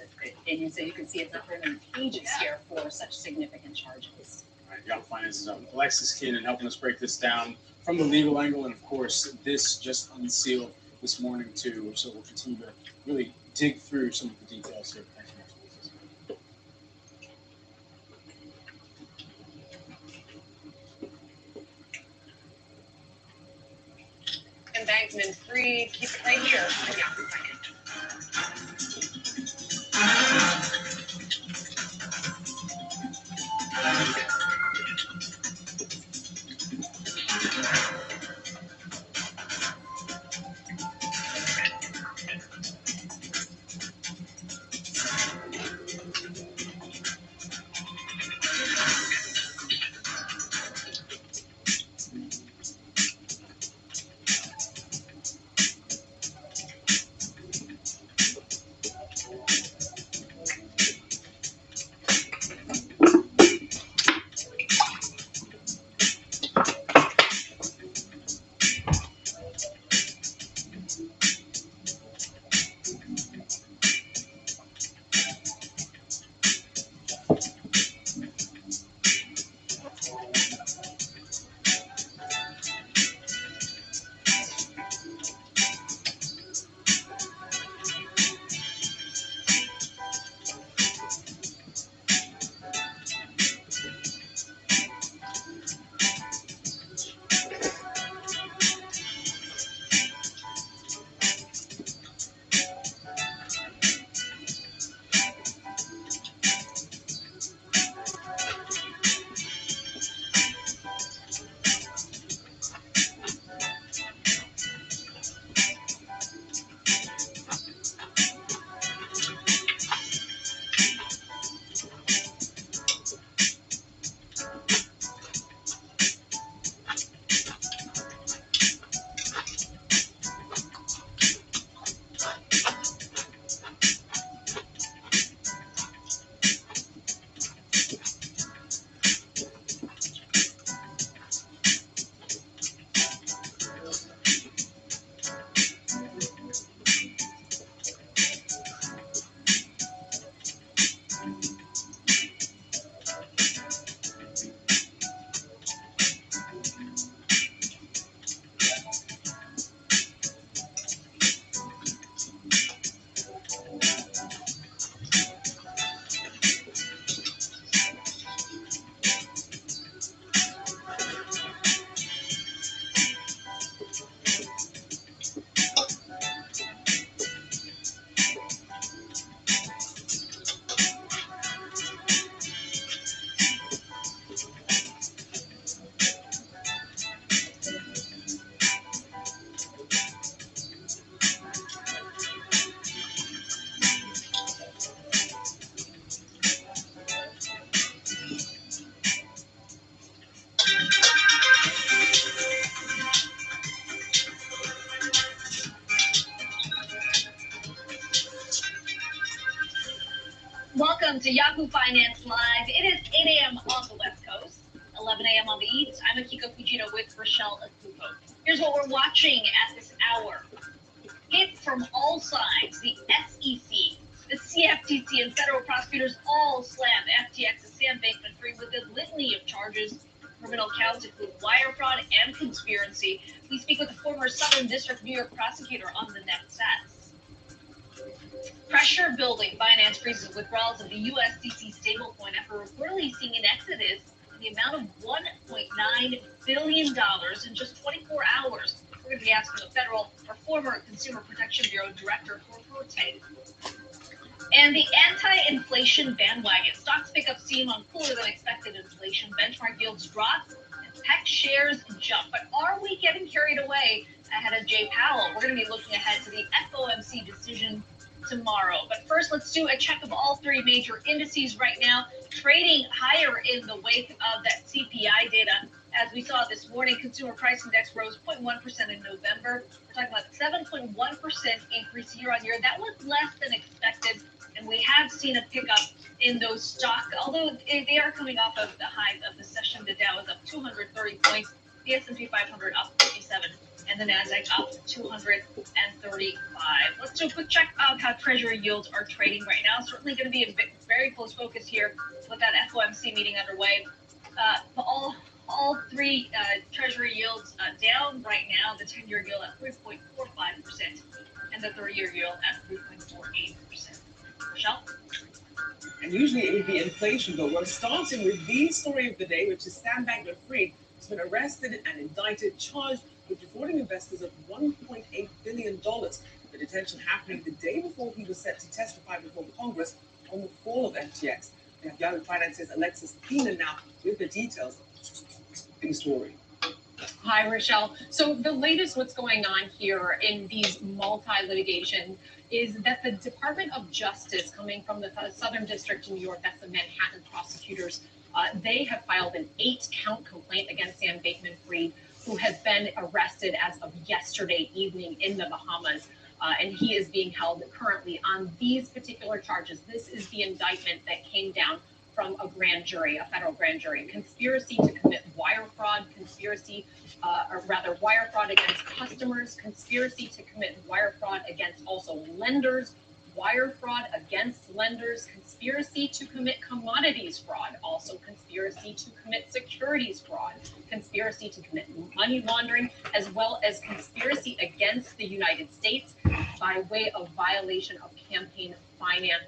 you can see it's not very many pages here for such significant charges. All right, Yahoo Finance's Alexis Keenan helping us break this down from the legal angle, and of course, this just unsealed this morning too. So we'll continue to really dig through some of the details here. Thanks so much. And Bankman-Fried, keep it right here. to Yahoo Finance Live. It is 8 a.m. on the West Coast, 11 a.m. on the East. I'm Akiko Fujita with Rochelle Akufo. Here's what we're watching at this hour. Hit from all sides, the SEC, the CFTC, and federal prosecutors all slammed FTX's Sam Bankman-Fried with a litany of charges. Criminal counts include wire fraud and conspiracy. We speak with the former Southern District New York prosecutor on the next status. Pressure building. Binance freezes withdrawals of the USDC stablecoin after reportedly seeing an exodus in the amount of $1.9 billion in just 24 hours. We're going to be asking the federal or former Consumer Protection Bureau director for her take. And the anti-inflation bandwagon. Stocks pick up steam on cooler than expected inflation. Benchmark yields drop and tech shares jump. But are we getting carried away ahead of Jay Powell? We're going to be looking ahead to the FOMC decision tomorrow. But first, let's do a check of all three major indices right now, trading higher in the wake of that CPI data. As we saw this morning, consumer price index rose 0.1% in November. We're talking about 7.1% increase year on year. That was less than expected, and we have seen a pickup in those stocks, although they are coming off of the highs of the session. The Dow is up 230 points, the S&P 500 up 57, and the Nasdaq up 235. Let's do a quick check of how Treasury yields are trading right now. Certainly going to be a very close focus here with that FOMC meeting underway. All three Treasury yields down right now. The 10-year yield at 3.45% and the 30-year yield at 3.48%. Michelle? And usually it would be inflation, but we're starting with the story of the day, which is Sam Bankman-Fried has been arrested and indicted, charged with defrauding investors of $1.8 billion. The detention happening the day before he was set to testify before Congress on the fall of FTX. We have Yahoo Finance's Alexis Keenan now with the details in the story. Hi, Rochelle. So the latest what's going on here in these multi-litigation is that the Department of Justice, coming from the Southern District of New York, that's the Manhattan prosecutors, they have filed an 8-count complaint against Sam Bankman-Fried, who has been arrested as of yesterday evening in the Bahamas. And he is being held currently on these particular charges. This is the indictment that came down from a grand jury, a federal grand jury. Conspiracy to commit wire fraud, wire fraud against customers, conspiracy to commit wire fraud against also lenders, wire fraud against lenders, conspiracy to commit commodities fraud, also conspiracy to commit securities fraud, conspiracy to commit money laundering, as well as conspiracy against the United States by way of violation of campaign finance.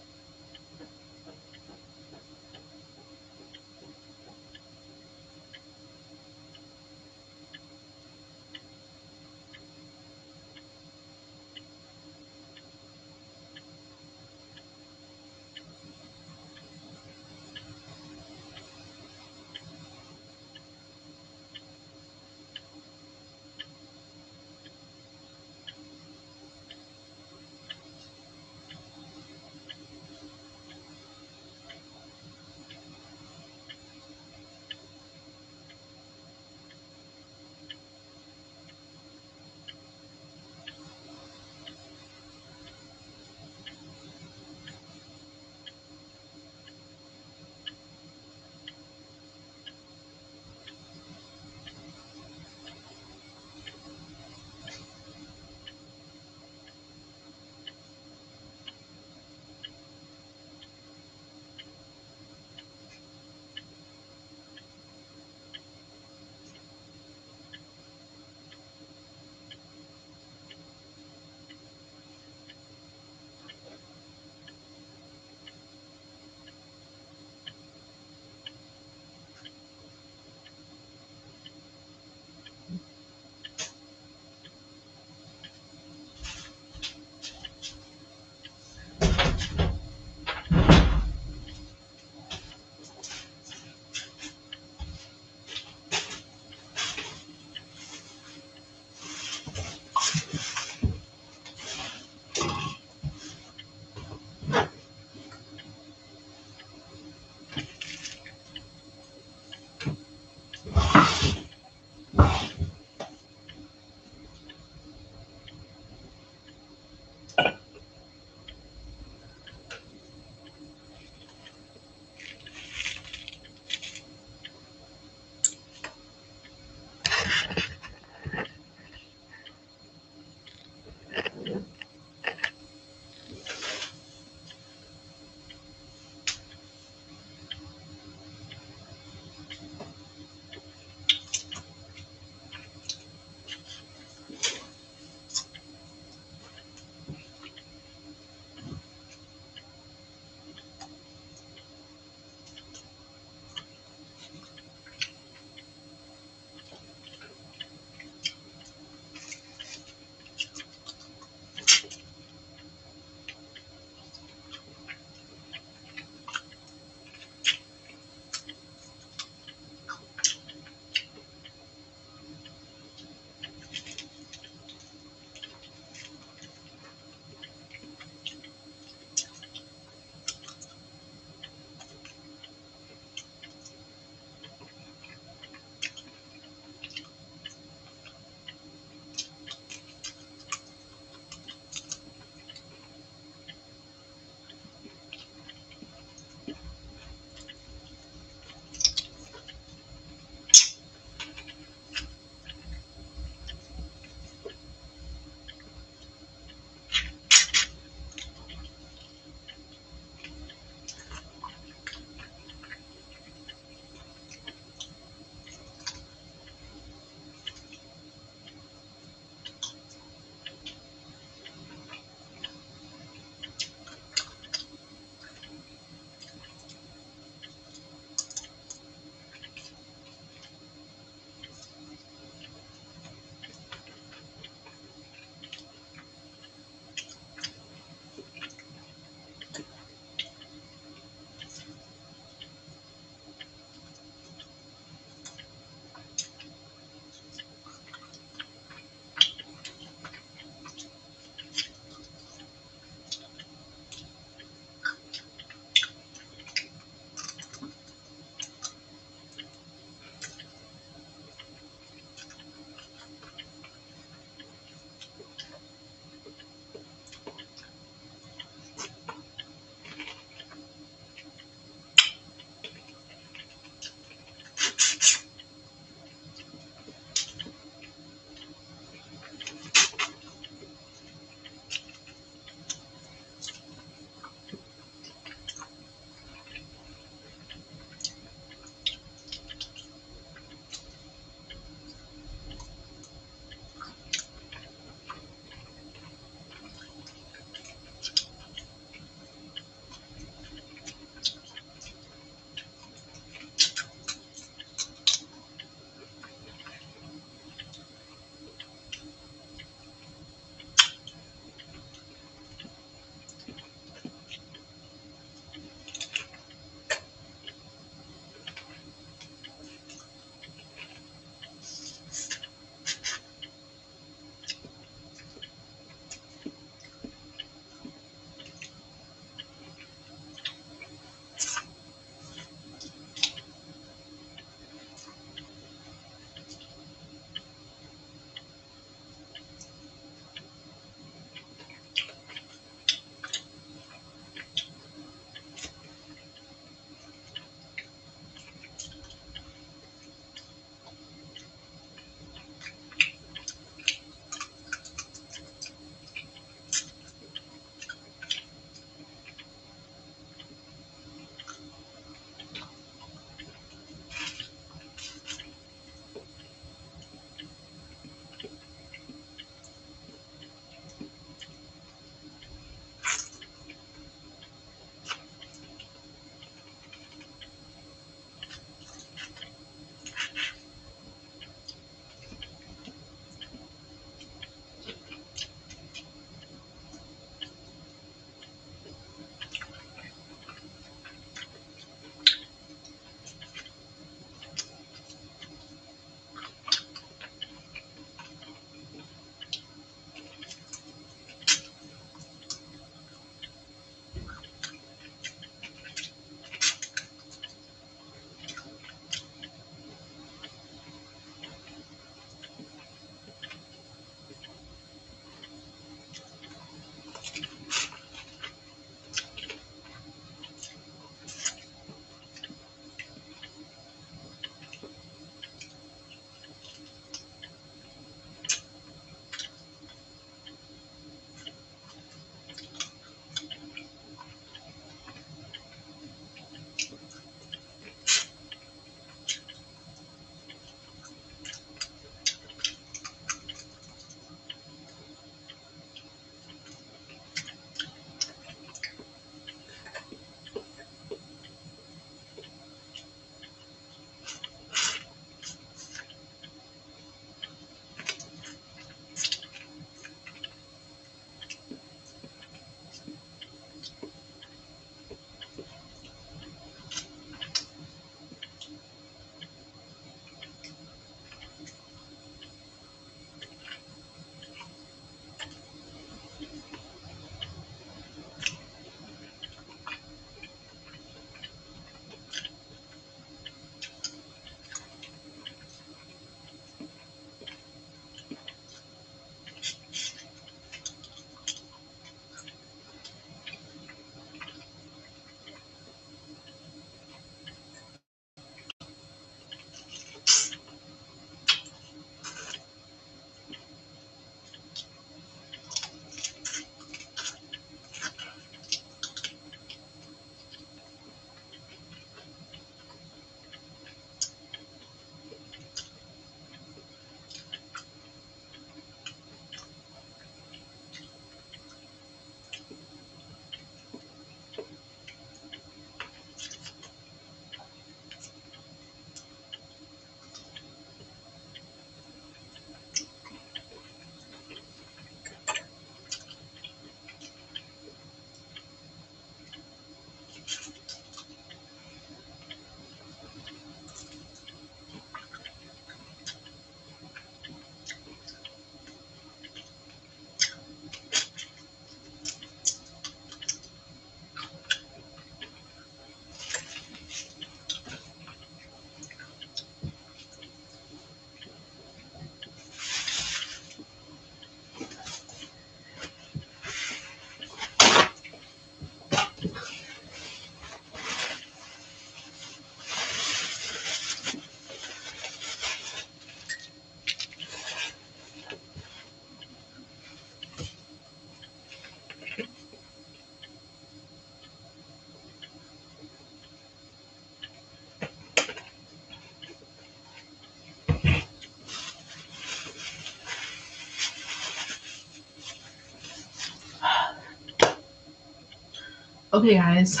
Okay, guys,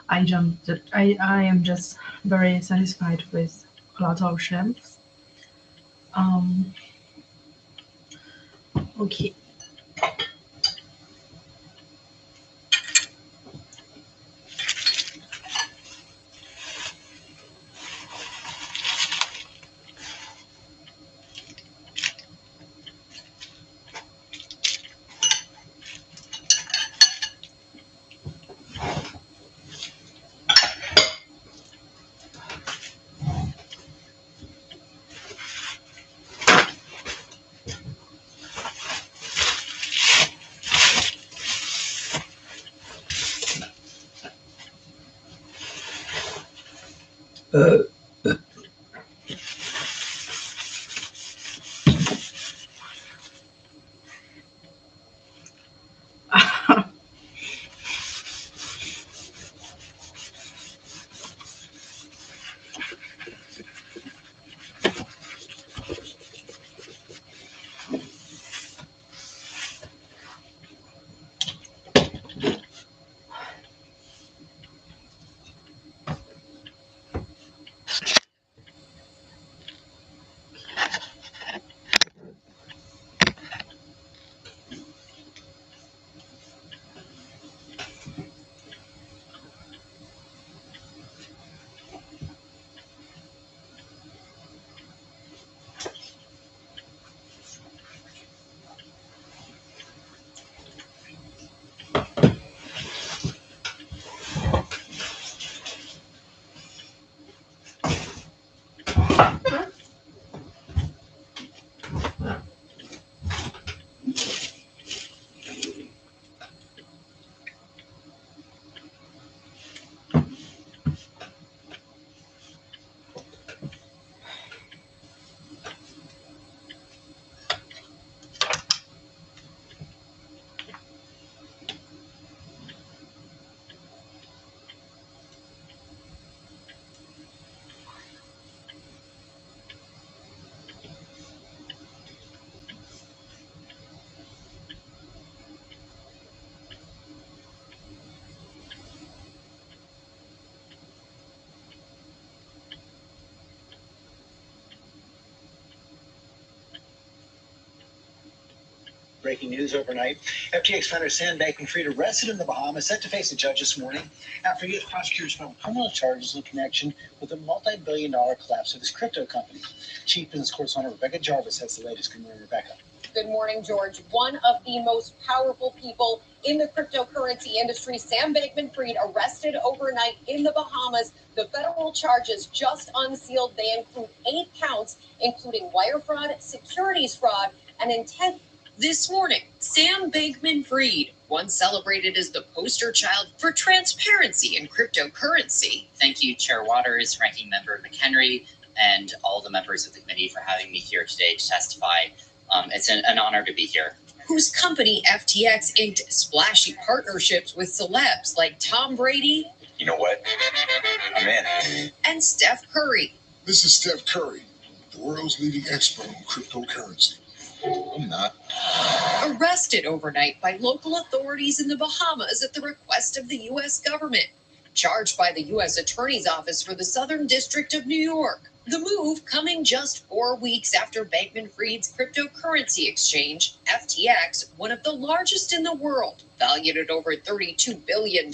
I am just very satisfied with a lot of shrimps. Um, okay. Breaking news overnight. FTX founder Sam Bankman-Fried arrested in the Bahamas, set to face a judge this morning after U.S. prosecutors found criminal charges in connection with a multi-billion-dollar collapse of his crypto company. Chief Business Correspondent Rebecca Jarvis has the latest. Good morning, Rebecca. Good morning, George. One of the most powerful people in the cryptocurrency industry, Sam Bankman-Fried, arrested overnight in the Bahamas. The federal charges just unsealed. They include 8 counts, including wire fraud, securities fraud, and intent. This morning, Sam Bankman-Fried, once celebrated as the poster child for transparency in cryptocurrency. Thank you, Chair Waters, Ranking Member McHenry, and all the members of the committee for having me here today to testify. It's an honor to be here. Whose company FTX inked splashy partnerships with celebs like Tom Brady. You know what? I'm in. And Steph Curry. This is Steph Curry, the world's leading expert on cryptocurrency. I'm not. Arrested overnight by local authorities in the Bahamas at the request of the U.S. government. Charged by the U.S. Attorney's Office for the Southern District of New York. The move coming just 4 weeks after Bankman-Fried's cryptocurrency exchange, FTX, one of the largest in the world, valued at over $32 billion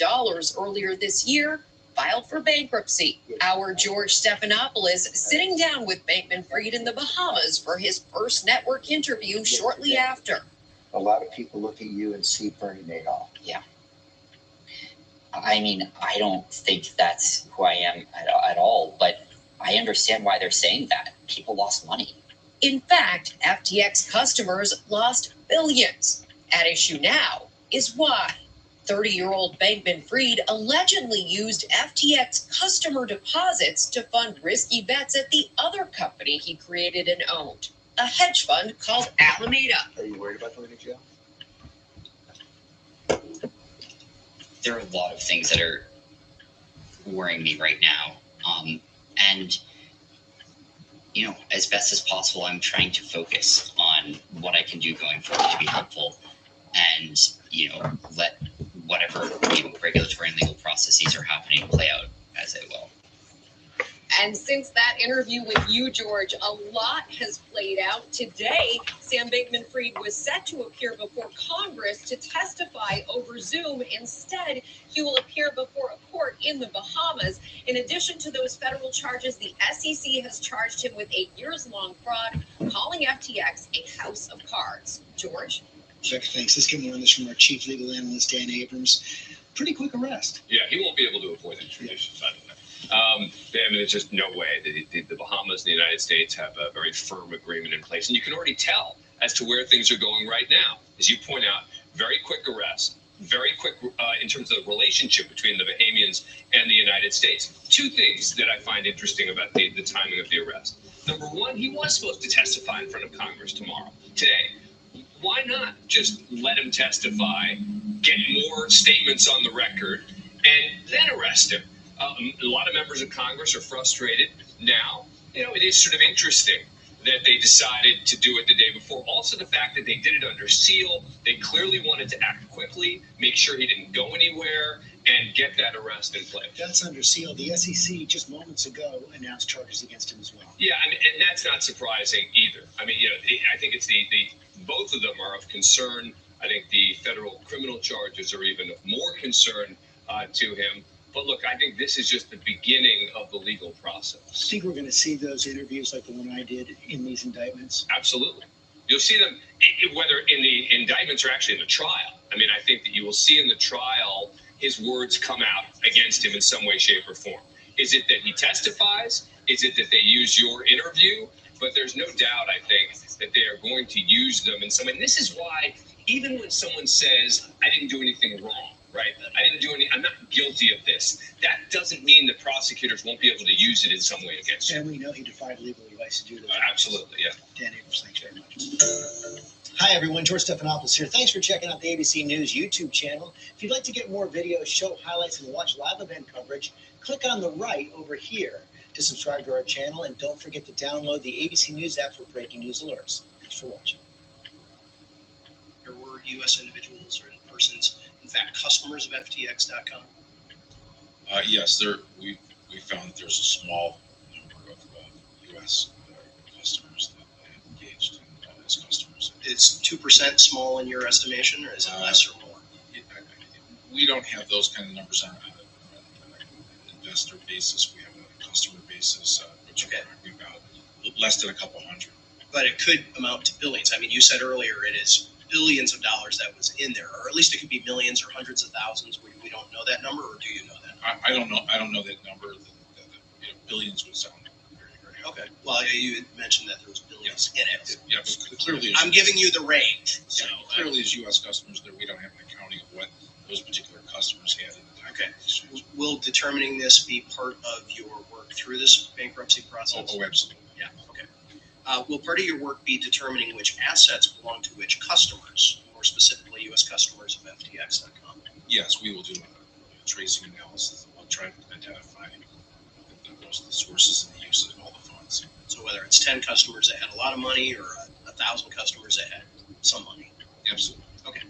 earlier this year, filed for bankruptcy. Our George Stephanopoulos sitting down with Bankman-Fried in the Bahamas for his first network interview shortly after. A lot of people look at you and see Bernie Madoff. Yeah. I mean, I don't think that's who I am at all, but I understand why they're saying that. People lost money. In fact, FTX customers lost billions. At issue now is why. 30-year-old Bankman-Fried allegedly used FTX customer deposits to fund risky bets at the other company he created and owned, a hedge fund called Alameda. Are you worried about going to jail? There are a lot of things that are worrying me right now. And, you know, as best as possible, I'm trying to focus on what I can do going forward to be helpful and, you know, let whatever regulatory and legal processes are happening play out as they will. And since that interview with you, George, a lot has played out. Today, Sam Bankman-Fried was set to appear before Congress to testify over Zoom. Instead, he will appear before a court in the Bahamas. In addition to those federal charges, the SEC has charged him with 8 years-long fraud, calling FTX a house of cards. George? Vic, thanks. Let's get more on this from our chief legal analyst, Dan Abrams. Pretty quick arrest. Yeah, he won't be able to avoid extradition. I mean, there's just no way. The Bahamas and the United States have a very firm agreement in place. And you can already tell as to where things are going right now. As you point out, very quick arrest, very quick in terms of the relationship between the Bahamians and the United States. Two things that I find interesting about the timing of the arrest. Number one, he was supposed to testify in front of Congress today. Why not just let him testify, get more statements on the record, and then arrest him? A lot of members of Congress are frustrated now. It is sort of interesting that they decided to do it the day before. Also, the fact that they did it under seal. They clearly wanted to act quickly, make sure he didn't go anywhere, and get that arrest in place. That's under seal. The SEC just moments ago announced charges against him as well. Yeah, I mean, and that's not surprising either. I mean, I think it's both of them are of concern. I think the federal criminal charges are even of more concern to him. But look, I think this is just the beginning of the legal process. Think we're going to see those interviews like the one I did in these indictments? Absolutely. You'll see them, whether in the indictments or actually in the trial. I mean, I think that you will see in the trial his words come out against him in some way, shape, or form. Is it that he testifies? Is it that they use your interview? But there's no doubt, I think, that they are going to use them in some way. And this is why, even when someone says, I didn't do anything wrong, right? I'm not guilty of this. That doesn't mean the prosecutors won't be able to use it in some way against you. And we know he defied legal advice to do that. Absolutely, yeah. Dan Abrams, thanks very much. Hi, everyone. George Stephanopoulos here. Thanks for checking out the ABC News YouTube channel. If you'd like to get more videos, show highlights, and watch live event coverage, click on the right over here to subscribe to our channel. And don't forget to download the ABC News app for breaking news alerts. Thanks for watching. There were U.S. individuals or persons, in fact, customers of FTX.com? Yes, we found that there's a small number of U.S. customers that engaged as customers. Is 2% small in your estimation, or is it less or more? We don't have those kind of numbers on an investor basis. We have a customer basis, which we're talking about less than a couple hundred. But it could amount to billions. I mean, you said earlier it is billions of dollars that was in there, or at least it could be millions or hundreds of thousands. We don't know that number, or do you know that? I don't know. I don't know that number. Billions would sound very, very high. Okay. Well, you had mentioned that there was billions in it. Yeah, but clearly. I'm giving you the range. So clearly, as U.S. customers, there we don't have an accounting of what those particular customers had in the time. Okay. Will determining this be part of your work through this bankruptcy process? Oh, absolutely. Yeah. Okay. Will part of your work be determining which assets belong to which customers, more specifically U.S. customers of FTX.com? Yes, we will do a tracing analysis. We'll try to identify the sources and the uses of all the funds. So whether it's 10 customers that had a lot of money or 1,000 customers that had some money? Absolutely. Okay.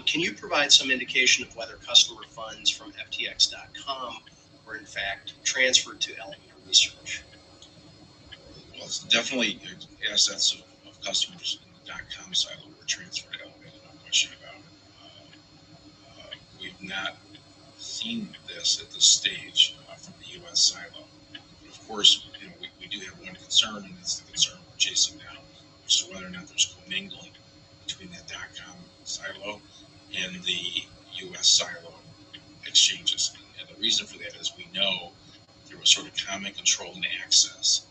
Can you provide some indication of whether customer funds from FTX.com were in fact transferred to Alameda Research? Well, it's definitely assets of customers in the .com silo were transferred to Alameda, no question about it. We've not seen this at this stage from the U.S. silo. But of course, we do have one concern, and it's the concern we're chasing now, as to whether or not there's commingling between that .com silo and the U.S. silo exchanges. And the reason for that is we know there was sort of common control and access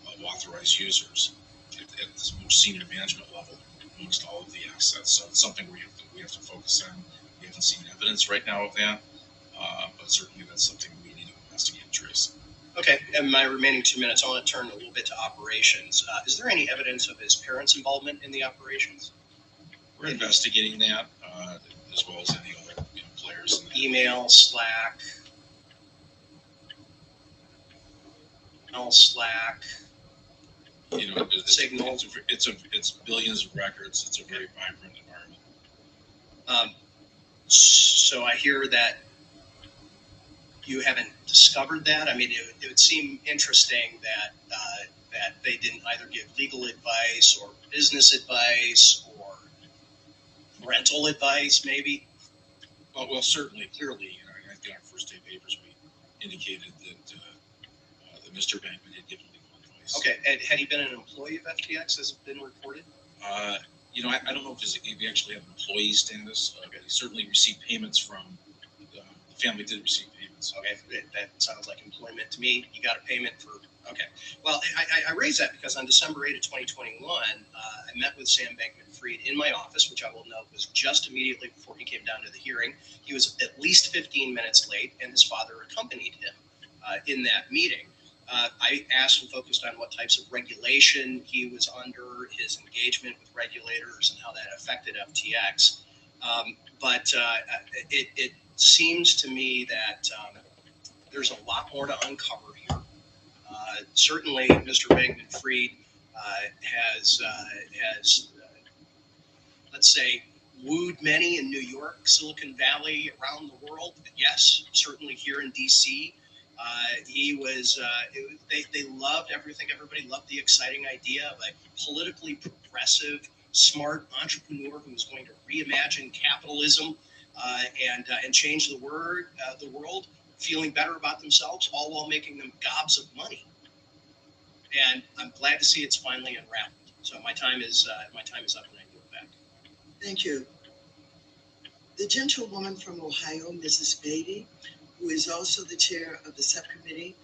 of authorized users at this most senior management level amongst all of the assets. So it's something we have to focus on. We haven't seen evidence right now of that, but certainly that's something we need to investigate and trace. Okay, in my remaining 2 minutes, I want to turn a little bit to operations. Is there any evidence of his parents' involvement in the operations? We're investigating that, as well as any other players. Email, Slack. Signal. It's billions of records. It's a very vibrant environment. So I hear that you haven't discovered that. I mean, it would seem interesting that that they didn't either give legal advice or business advice or rental advice, maybe. Well, certainly, clearly, I think in our first day papers we indicated that Mr. Bankman had given legal advice. Okay, and had he been an employee of FTX? Has it been reported? I don't know if he actually had an employee status. He certainly received payments from the family. Did receive payments. Okay, that sounds like employment to me. You got a payment for. Okay, well, I raise that because on December 8 of 2021, I met with Sam Bankman-Fried in my office, which I will note was just immediately before he came down to the hearing. He was at least 15 minutes late, and his father accompanied him in that meeting. I asked and focused on what types of regulation he was under, his engagement with regulators, and how that affected FTX. But it seems to me that there's a lot more to uncover here. Certainly, Mr. Bankman-Fried has let's say, wooed many in New York, Silicon Valley, around the world. But yes, certainly here in D.C., he was. They loved everything. Everybody loved the exciting idea of a politically progressive, smart entrepreneur who was going to reimagine capitalism and change the world, feeling better about themselves, all while making them gobs of money. And I'm glad to see it's finally unraveled. So my time is up, and I yield back. Thank you. The gentlewoman from Ohio, Mrs. Beatty, who is also the chair of the subcommittee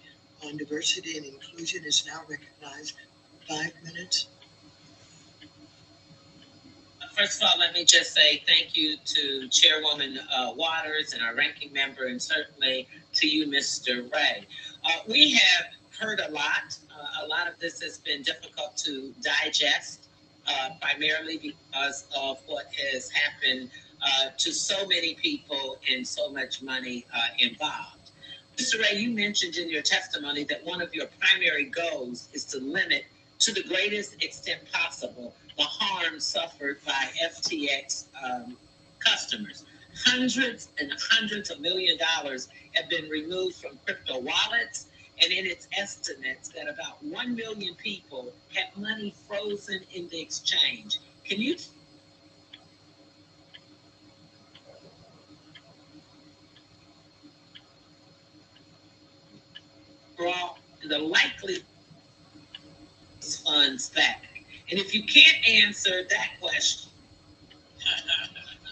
on diversity and inclusion, is now recognized. 5 minutes. First of all, let me just say thank you to Chairwoman Waters and our ranking member, and certainly to you, Mr. Ray. We have heard a lot. A lot of this has been difficult to digest, primarily because of what has happened to so many people and so much money involved. Mr. Ray, you mentioned in your testimony that one of your primary goals is to limit, to the greatest extent possible, the harm suffered by FTX customers. Hundreds and hundreds of $millions have been removed from crypto wallets, and in its estimates that about 1 million people have money frozen in the exchange. Can you draw the likely funds back? And if you can't answer that question,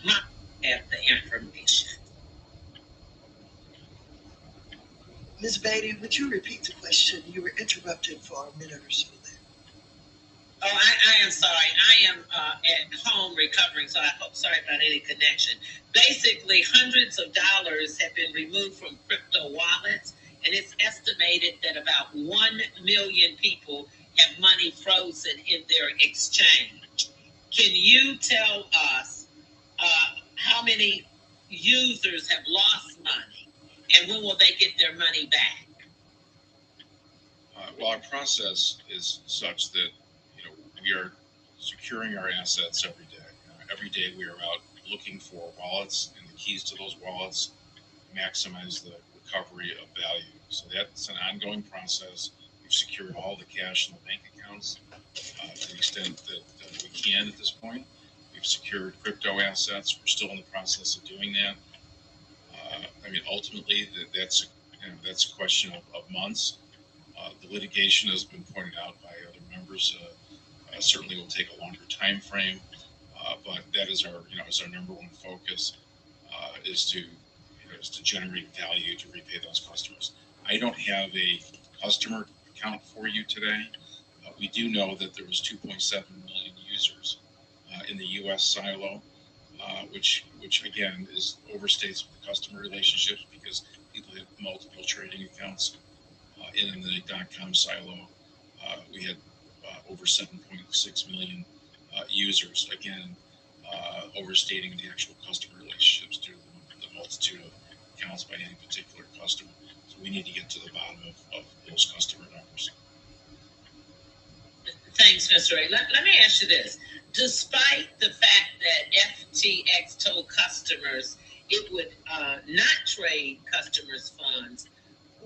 I have the information. Ms. Beatty, would you repeat the question? You were interrupted for a minute or so there. Oh, I am sorry. I am at home recovering, so sorry about any connection. Basically, hundreds of dollars have been removed from crypto wallets, and it's estimated that about 1 million people have money frozen in their exchange. Can you tell us how many users have lost money, and when will they get their money back? Well, our process is such that we are securing our assets every day. Every day we are out looking for wallets and the keys to those wallets maximize the recovery of value. So that's an ongoing process. We've secured all the cash in the bank accounts to the extent that we can at this point. We've secured crypto assets. We're still in the process of doing that. Ultimately, that's a question of months. The litigation has been pointed out by other members. Certainly will take a longer time frame, but that is our number one focus is to generate value to repay those customers. I don't have a customer count for you today. We do know that there was 2.7 million users in the U.S. silo, which again overstates the customer relationships because people have multiple trading accounts. In the .com silo, we had over 7.6 million users, again, overstating the actual customer relationships due to the multitude of accounts by any particular customer. So we need to get to the bottom of those customer numbers. Thanks, Mr. Ray. Let me ask you this. Despite the fact that FTX told customers it would not trade customers' funds.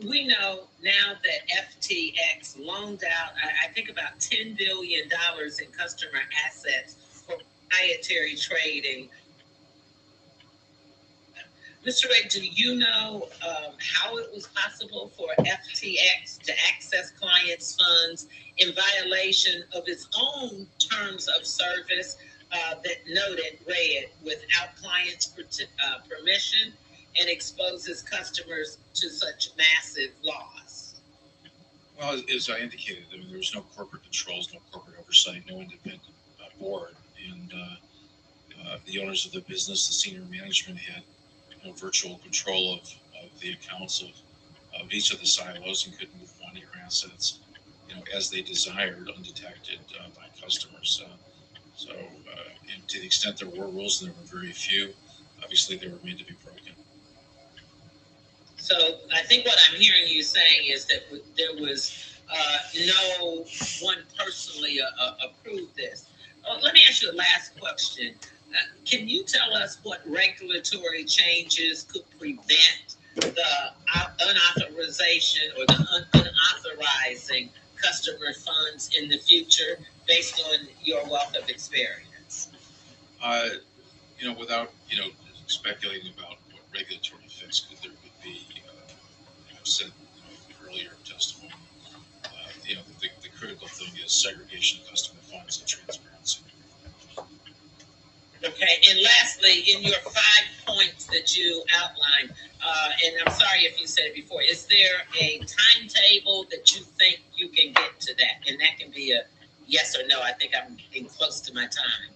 We know now that FTX loaned out, I think, about $10 billion in customer assets for proprietary trading. Mr. Ray, do you know how it was possible for FTX to access clients' funds in violation of its own terms of service that read, without clients' permission, and exposes customers to such massive loss? Well, as I indicated, I mean, there was no corporate controls, no corporate oversight, no independent board, and the owners of the business, the senior management, had virtual control of the accounts of each of the silos and could move money or assets, as they desired, undetected by customers. And to the extent there were rules, and there were very few, obviously they were made to be broken. So I think what I'm hearing you saying is that there was no one personally approved this. Let me ask you a last question. Can you tell us what regulatory changes could prevent the unauthorization or the unauthorizing customer funds in the future, based on your wealth of experience? Without speculating about what regulatory fix there could be, I've said earlier in testimony, the critical thing is segregation of customer funds and transparency. Okay, and lastly, in your 5 points that you outlined, and I'm sorry if you said it before, is there a timetable that you think you can get to that? And that can be a yes or no. I think I'm getting close to my time.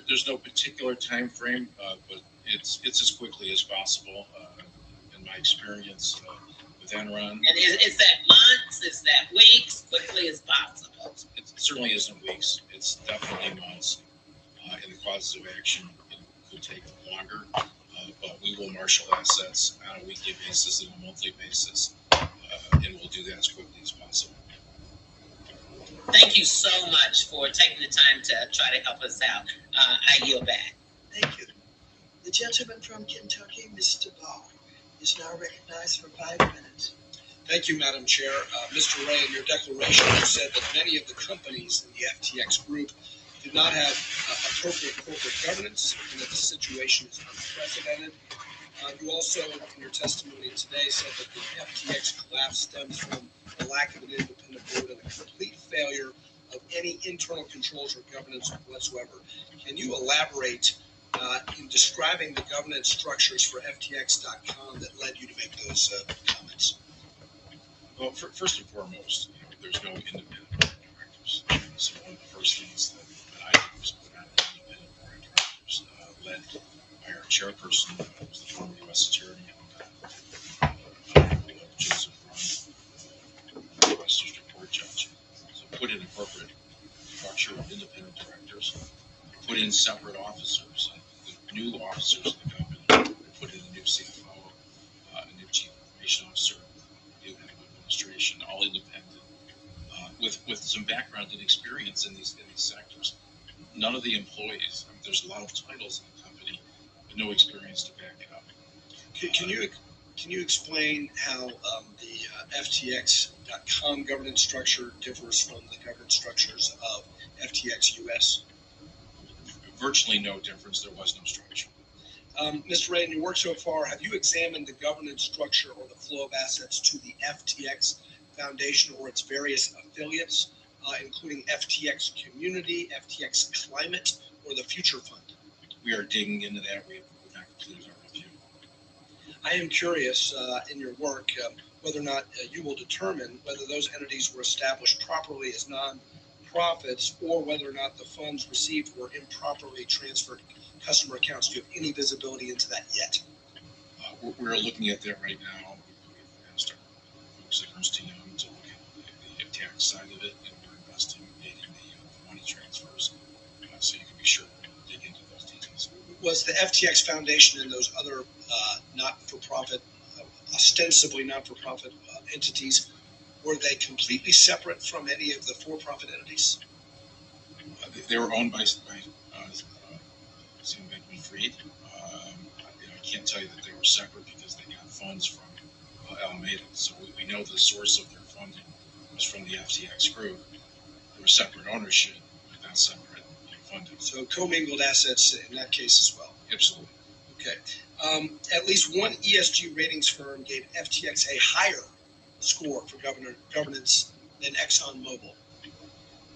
There's no particular time frame, but it's as quickly as possible. In my experience with Enron. And is that months? Is that weeks? Quickly as possible? It certainly isn't weeks. It's definitely months. And the causes of action could take longer, but we will marshal assets on a weekly basis and a monthly basis, and we'll do that as quickly as possible. Thank you so much for taking the time to try to help us out. I yield back. Thank you. The gentleman from Kentucky, Mr. Barr, is now recognized for 5 minutes. Thank you, Madam Chair. Mr. Ray, in your declaration, you said that many of the companies in the FTX group did not have appropriate corporate governance, and that the situation is unprecedented. You also, in your testimony today, said that the FTX collapse stems from the lack of an independent board and a complete failure of any internal controls or governance whatsoever. Can you elaborate in describing the governance structures for FTX.com that led you to make those comments? Well, first and foremost, there's no independent board of directors. So one of the first things that I did was put on an independent board of directors, led by our chairperson, who was the former U.S. attorney, Joseph Ryan, U.S. District Court judge. So put in a corporate structure of independent directors, put in separate officers, the new officers of the company, put in a new CFO, a new chief information officer, new head of administration, all independent, with some background and experience in these sectors. None of the employees, there's a lot of titles in the company, but no experience to back it up. Can you explain how the FTX.com governance structure differs from the governance structures of FTX US? Virtually no difference. There was no structure. Mr. Ray, in your work so far, have you examined the governance structure or the flow of assets to the FTX Foundation or its various affiliates, including FTX Community, FTX Climate, or the Future Fund? We are digging into that. We have not completed our review. I am curious, in your work, whether or not you will determine whether those entities were established properly as non-profits or whether or not the funds received were improperly transferred customer accounts. Do you have any visibility into that yet? We're looking at that right now. We've asked our folks at Ernst & Young to look at the tax side of it, and we're investigating the money transfers, so you can be sure to dig into those details. Was the FTX Foundation and those other not-for-profit, ostensibly not-for-profit entities, were they completely separate from any of the for-profit entities? They were owned by Sam Bankman-Fried. I can't tell you that they were separate because they got funds from Alameda. So we know the source of their funding was from the FTX group. There was separate ownership, but not separate funding. So commingled assets in that case as well. Absolutely. Okay. At least one ESG ratings firm gave FTX a higher score for governance than ExxonMobil.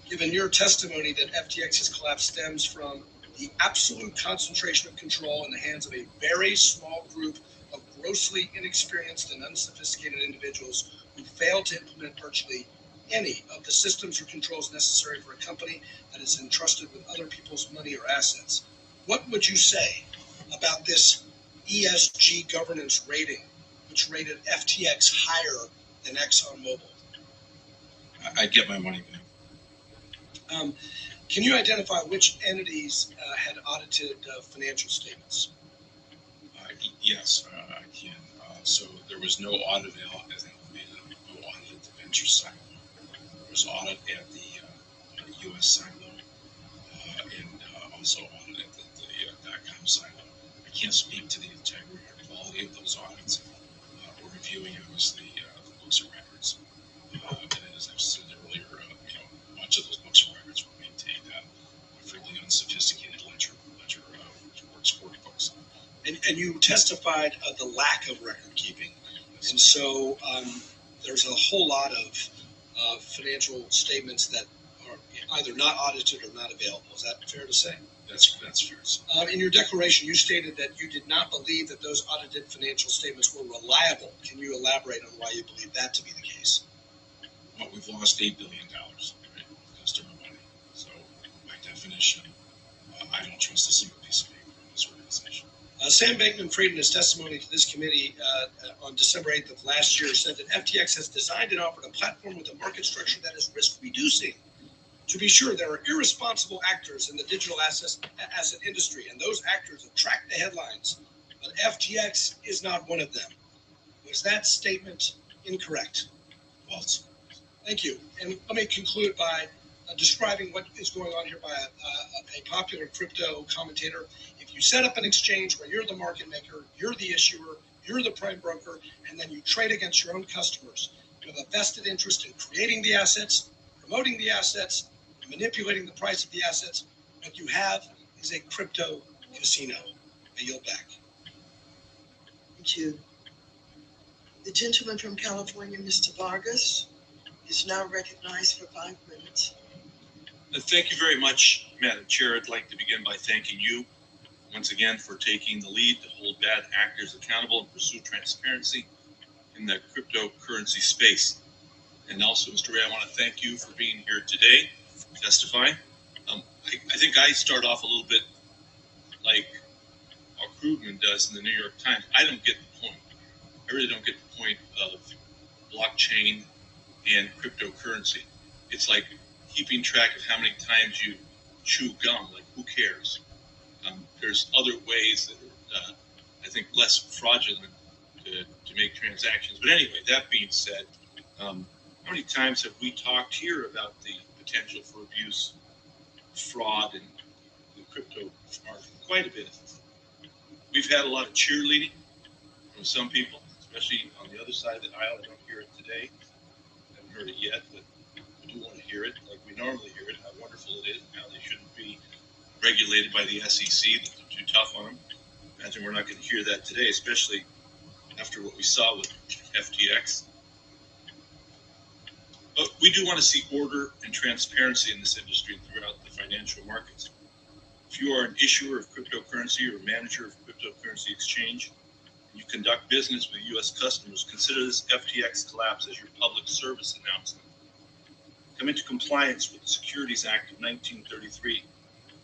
Given your testimony that FTX's collapse stems from the absolute concentration of control in the hands of a very small group of grossly inexperienced and unsophisticated individuals who fail to implement virtually any of the systems or controls necessary for a company that is entrusted with other people's money or assets, what would you say about this ESG governance rating, which rated FTX higher than ExxonMobil? I'd get my money back. Can you identify which entities had audited financial statements? Yes, I can. So there was no audit at Alameda, no audit at the venture silo. There was audit at the U.S. silo, and also audit at the .com silo. I can't speak to the integrity or quality of those audits. We're reviewing, obviously, the books and records. And as I've said earlier, much of those books and records were maintained on a fairly unsophisticated ledger works 40 books. And you testified of the lack of record keeping. And so there's a whole lot of financial statements that are either not audited or not available. Is that fair to say? That's fair to say. In your declaration, you stated that you did not believe that those audited financial statements were reliable. Can you elaborate on why you believe that to be the case? Well, we've lost $8 billion, right, customer money. So, by definition, I don't trust a single piece of paper in this organization. Sam Bankman-Fried, in his testimony to this committee on December 8th of last year, said that FTX has designed and offered a platform with a market structure that is risk-reducing. To be sure, there are irresponsible actors in the digital asset industry, and those actors attract the headlines. But FTX is not one of them. Was that statement incorrect? False. Thank you. And let me conclude by describing what is going on here by a popular crypto commentator. If you set up an exchange where you're the market maker, you're the issuer, you're the prime broker, and then you trade against your own customers, you have a vested interest in creating the assets, promoting the assets, manipulating the price of the assets. What you have is a crypto casino. I yield back. Thank you. The gentleman from California, Mr. Vargas, is now recognized for 5 minutes. Thank you very much, Madam Chair. I'd like to begin by thanking you once again for taking the lead to hold bad actors accountable and pursue transparency in the cryptocurrency space. And also, Mr. Ray, I want to thank you for being here today, testifying. I think I start off a little bit like Al Krugman does in the New York Times. I don't get the point. I really don't get the point of blockchain and cryptocurrency. It's like keeping track of how many times you chew gum. Like, who cares? There's other ways that are, I think, less fraudulent to make transactions. But anyway, that being said, how many times have we talked here about the potential for abuse, fraud, in the crypto market? Quite a bit. We've had a lot of cheerleading from some people, especially on the other side of the aisle. I don't hear it today. I haven't heard it yet, but I do want to hear it like we normally hear it, how wonderful it is, and how they shouldn't be regulated by the SEC, that they're too tough on them. Imagine we're not going to hear that today, especially after what we saw with FTX. But we do want to see order and transparency in this industry and throughout the financial markets. If you are an issuer of cryptocurrency or a manager of cryptocurrency exchange, and you conduct business with U.S. customers, consider this FTX collapse as your public service announcement. Come into compliance with the Securities Act of 1933,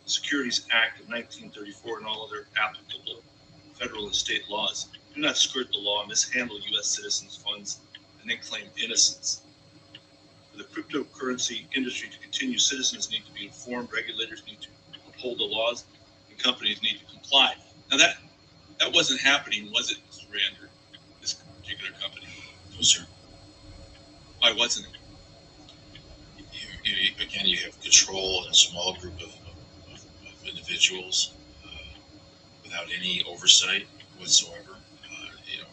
the Securities Act of 1934, and all other applicable federal and state laws. Do not skirt the law, mishandle U.S. citizens' funds, and then claim innocence. For the cryptocurrency industry to continue, citizens need to be informed, regulators need to uphold the laws, and companies need to comply. Now that wasn't happening, was it, Mr. Ray, under this particular company? No, sir. Why wasn't it? Again, you have control in a small group of individuals without any oversight whatsoever,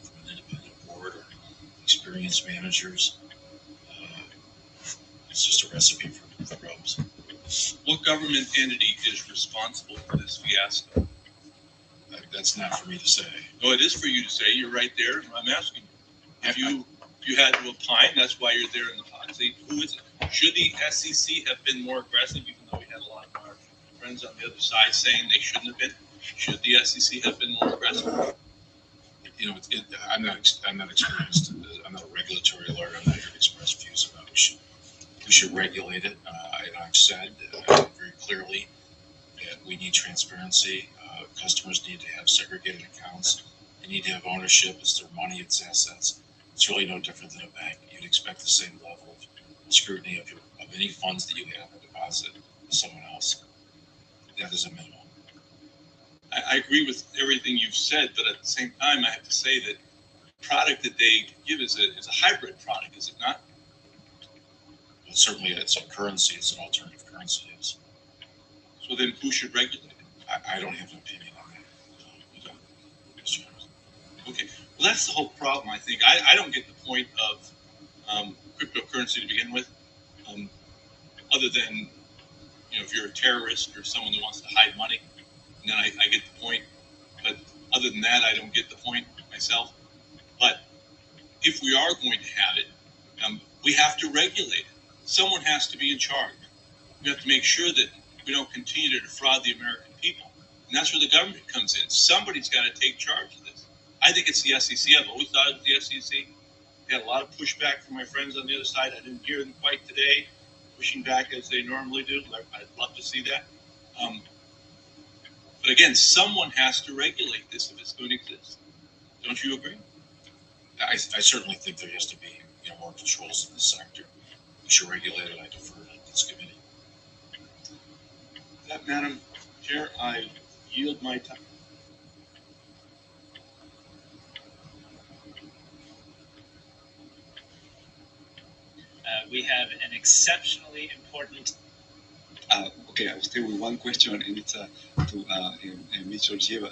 from an independent board or experienced managers. It's just a recipe for problems. What government entity is responsible for this fiasco? That's not for me to say. No, it is for you to say. You're right there. I'm asking you. If you had to opine, that's why you're there in the hot seat. Who is it? Should the SEC have been more aggressive, even though we had a lot of our friends on the other side saying they shouldn't have been? Should the SEC have been more aggressive? I'm not experienced. I'm not a regulatory lawyer. I'm not here to express views about we should regulate it. I've said very clearly that we need transparency. Customers need to have segregated accounts. They need to have ownership. It's their money, it's assets. It's really no different than a bank. You'd expect the same level of scrutiny of any funds that you have a deposit with someone else. That is a minimum. I agree with everything you've said, but at the same time, I have to say that the product that they give is a hybrid product, is it not? Well, certainly it's a currency. It's an alternative currency, yes. So then who should regulate it? I don't have an opinion on that. Okay, well, that's the whole problem, I think. I don't get the point of cryptocurrency to begin with, other than, if you're a terrorist or someone that wants to hide money, and then I get the point. But other than that, I don't get the point myself. But if we are going to have it, we have to regulate it. Someone has to be in charge. We have to make sure that we don't continue to defraud the American people. And that's where the government comes in. Somebody's got to take charge of this. I think it's the SEC. I've always thought it was the SEC. I had a lot of pushback from my friends on the other side. I didn't hear them quite today, pushing back as they normally do. I'd love to see that. But again, someone has to regulate this if it's going to exist. Don't you agree? I certainly think there has to be more controls in this sector. We should regulate it. I defer to this committee. That, Madam Chair, I yield my time. We have an exceptionally important. Okay, I will stay with one question, and it's to Ms. Georgieva.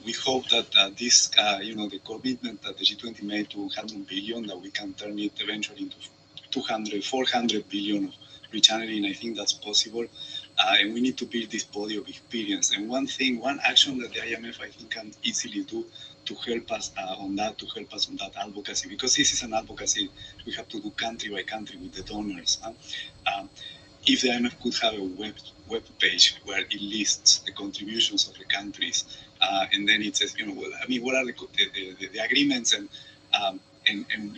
We hope that this, the commitment that the G20 made to 100 billion, that we can turn it eventually into 200, 400 billion of rechanneling. I think that's possible. And we need to build this body of experience. And one action that the IMF, I think, can easily do to help us on that advocacy, because this is an advocacy we have to do country by country with the donors. If the IMF could have a web page where it lists the contributions of the countries, and then it says, what are the agreements and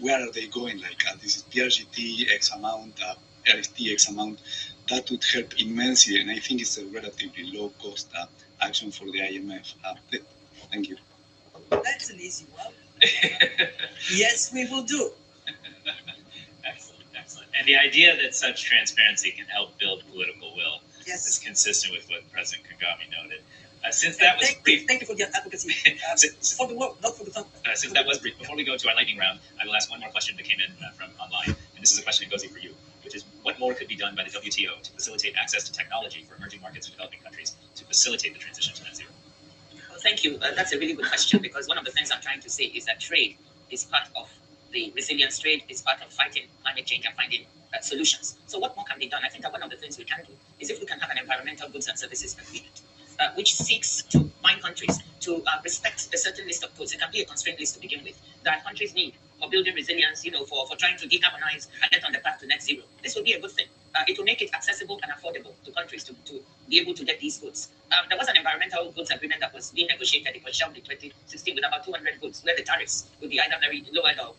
where are they going? Like this is PRGT X amount, RST X amount. That would help immensely, and I think it's a relatively low cost action for the IMF. Thank you. That's an easy one. Yes, we will do. Excellent. And the idea that such transparency can help build political will is consistent with what President Kagame noted. Since that was brief, thank you for the advocacy. For the work, not for the fun. Since that was brief, before we go to our lightning round, I will ask one more question that came in from online, and this is a question that goes for you, which is what more could be done by the WTO to facilitate access to technology for emerging markets and developing countries to facilitate the transition to net zero? Well, thank you. That's a really good question, because one of the things I'm trying to say is that trade is part of the resilience. Trade is part of fighting climate change and finding solutions. So what more can be done? I think that one of the things we can do is if we can have an environmental goods and services agreement, which seeks to bind countries to respect a certain list of goods. It can be a constraint list to begin with that countries need for building resilience, for trying to decarbonize and get on the path to net zero. This will be a good thing. It will make it accessible and affordable to countries to be able to get these goods. There was an environmental goods agreement that was being negotiated. It was shelved in 2016 with about 200 goods, where the tariffs would be either very lowered or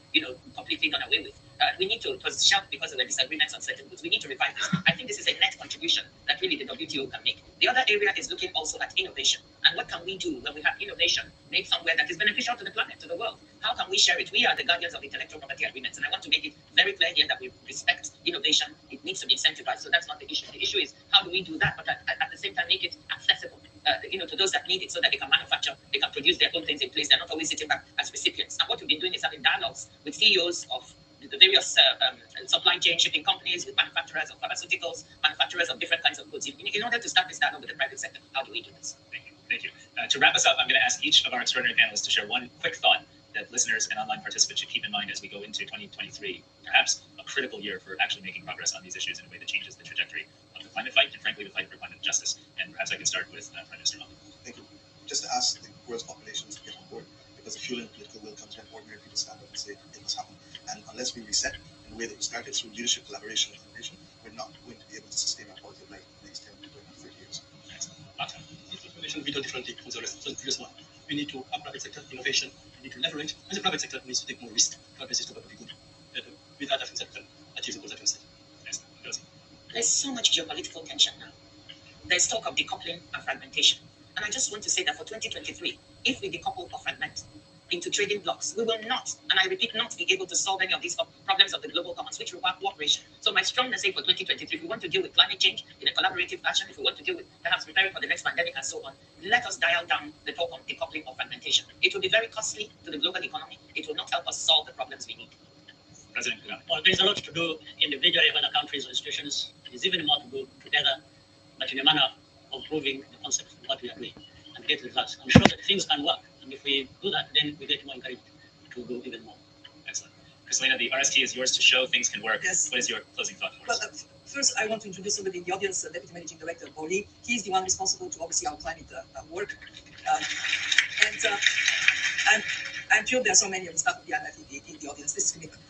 completely done away with. We need to, it was shelved because of the disagreements on certain goods. We need to revive this. I think this is a net contribution that really the WTO can make. The other area is looking also at innovation. And what can we do when we have innovation made somewhere that is beneficial to the planet, to the world? How can we share it? We are the guardians of intellectual property agreements, and I want to make it very clear here that we respect innovation. It needs to be incentivized, so that's not the issue. The issue is how do we do that, but at the same time make it accessible, to those that need it, so that they can manufacture, they can produce their own things in place. They're not always sitting back as recipients. And what we've been doing is having dialogues with CEOs of the various supply chain shipping companies, with manufacturers of pharmaceuticals, manufacturers of different kinds of goods, in order to start this dialogue with the private sector. How do we do this? Thank you. Thank you. To wrap us up, I'm going to ask each of our extraordinary panelists to share one quick thought that listeners and online participants should keep in mind as we go into 2023, perhaps a critical year for actually making progress on these issues in a way that changes the trajectory of the climate fight and, frankly, the fight for climate justice. And perhaps I can start with Prime Minister Malcolm. Thank you. Just to ask the world's populations to get on board, because the fuel and political will comes when ordinary people stand up and say it must happen. And unless we reset in the way that we started through leadership, collaboration, and innovation, we're not going to be able to sustain our quality of life in the next 10, 20, 30 years. This information we do differently from the rest of the previous one. We need to have private sector innovation, we need to leverage, and the private sector needs to take more risk. Private sector will be good. With that, I think that can achieve the goals that we set. There's so much geopolitical tension now. There's talk of decoupling and fragmentation. And I just want to say that for 2023, if we decouple or fragment into trading blocks, we will not, and I repeat, not be able to solve any of these problems of the global commons, which require cooperation. So my strong message for 2023, if we want to deal with climate change in a collaborative fashion, if we want to deal with perhaps preparing for the next pandemic and so on, let us dial down the talk of decoupling or fragmentation. It will be very costly to the global economy. It will not help us solve the problems we need. President Kagame. Well, there's a lot to do individually with other countries or institutions. There's even more to do together, but in a manner of proving the concept of what we are doing and get results. I'm sure that things can work. And if we do that, then we get more encouraged to do even more. Excellent. Kristalina, the RST is yours to show things can work. Yes. What is your closing thought for us? Well, first, I want to introduce somebody in the audience, Deputy Managing Director Boli. He's the one responsible to oversee our climate work. I'm sure there are so many of the staff of the IMF in the audience. This is commitment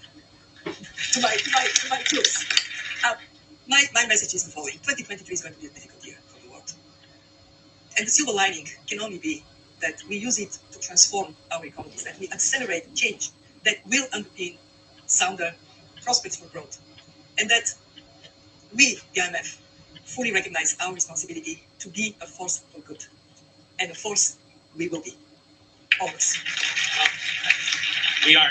to my troops. My message is the following. 2023 is going to be a difficult year for the world. And the silver lining can only be that we use it to transform our economies, that we accelerate change that will underpin sounder prospects for growth. And that we, the IMF, fully recognize our responsibility to be a force for good. And a force we will be. Always. We are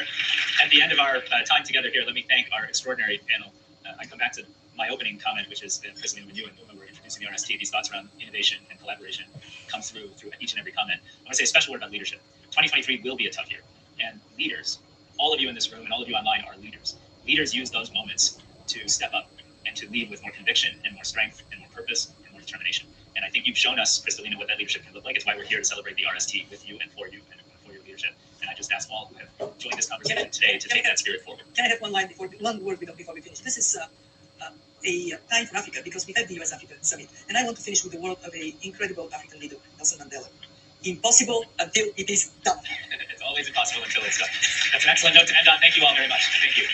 at the end of our time together here. Let me thank our extraordinary panel. I come back to my opening comment, which is, Kristalina, when you and Uma were introducing the RST, these thoughts around innovation and collaboration come through each and every comment. I want to say a special word about leadership. 2023 will be a tough year. And leaders, all of you in this room and all of you online are leaders. Leaders use those moments to step up and to lead with more conviction and more strength and more purpose and more determination. And I think you've shown us, Kristalina, what that leadership can look like. It's why we're here to celebrate the RST with you and for your leadership. And I just ask all who have joined this conversation today to take that spirit forward. Can I have one word before we finish? This is a time for Africa, because we had the US-Africa Summit. And I want to finish with the word of an incredible African leader, Nelson Mandela. Impossible until it is done. It's always impossible until it's done. That's an excellent note to end on. Thank you all very much. Thank you.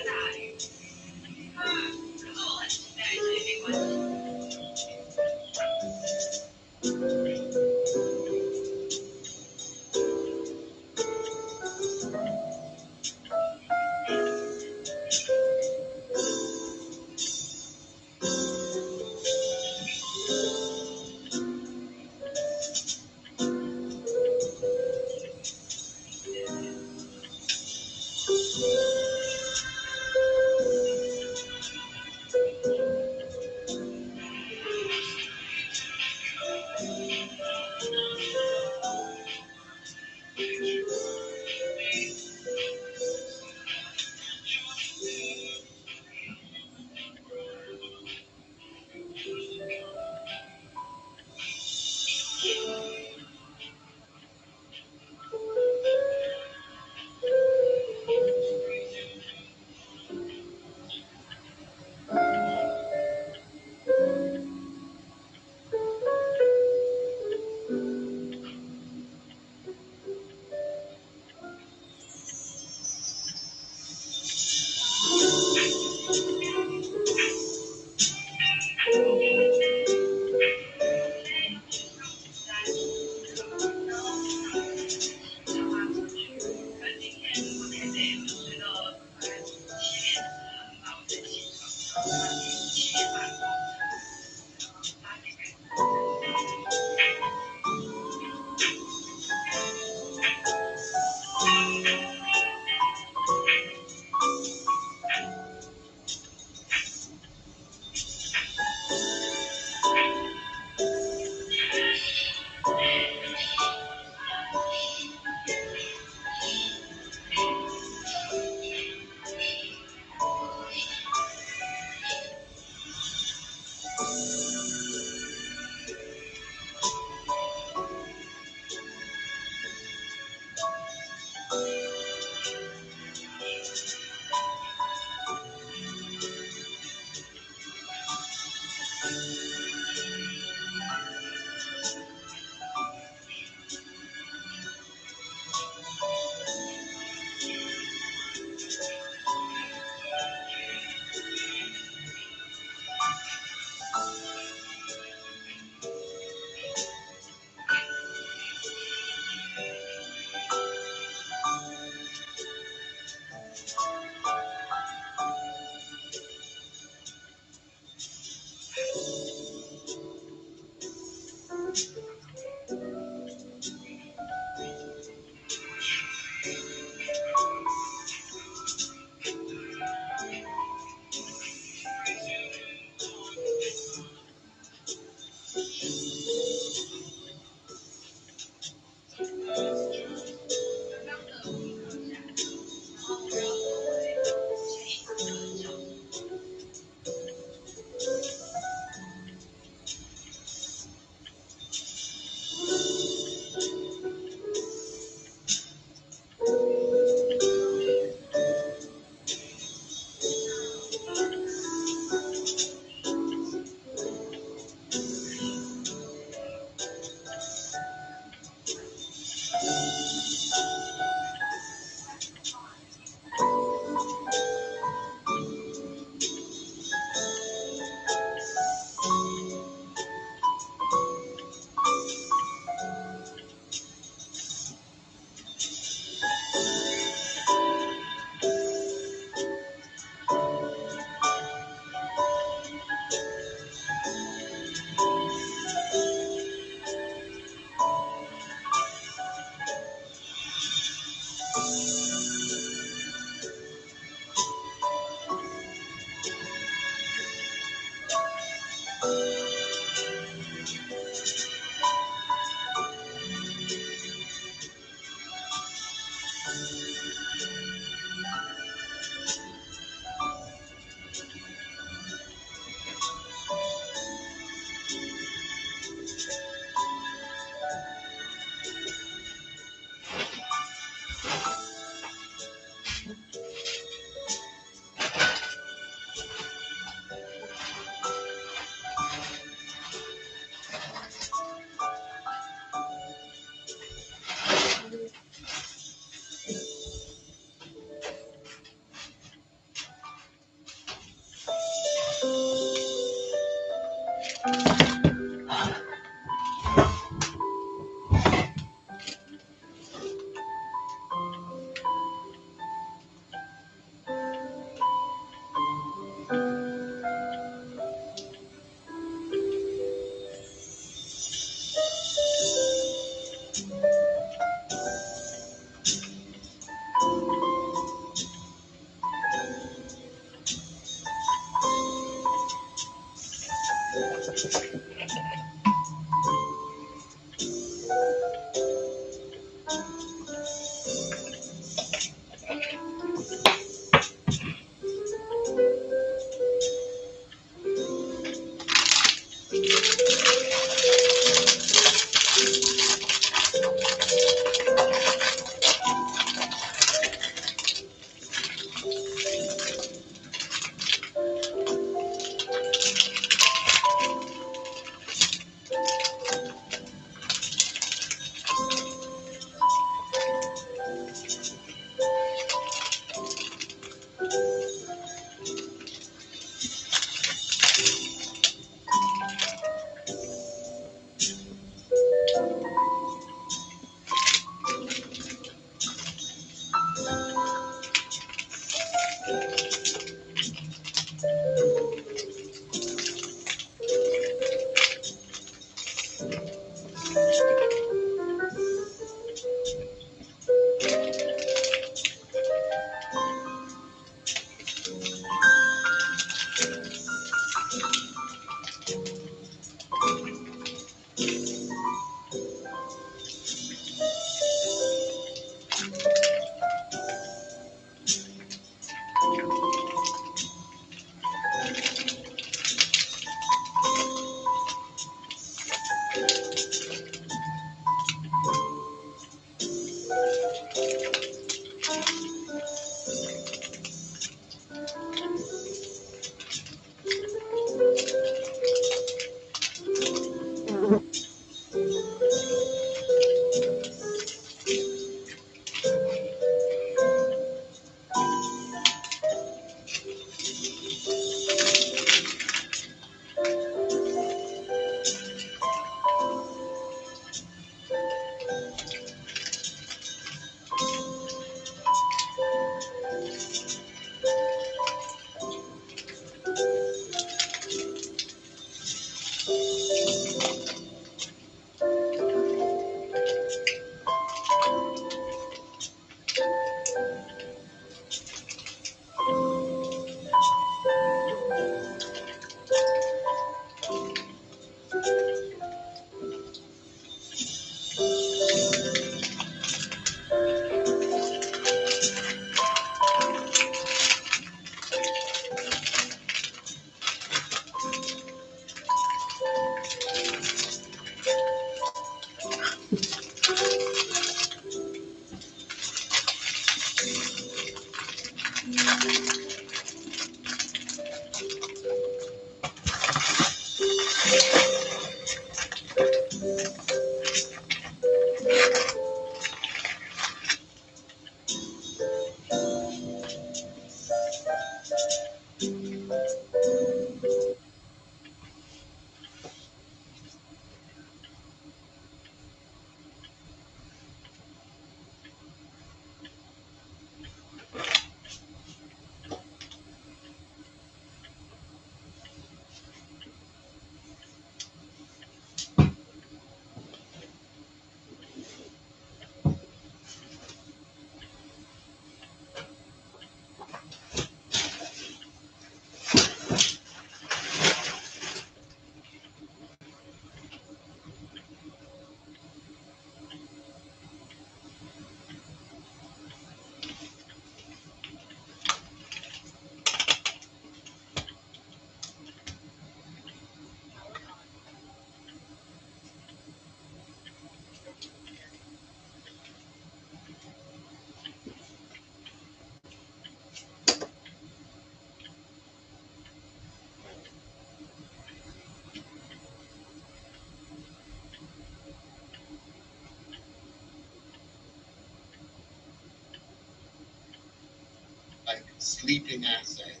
sleeping asset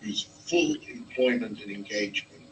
whose full employment and engagement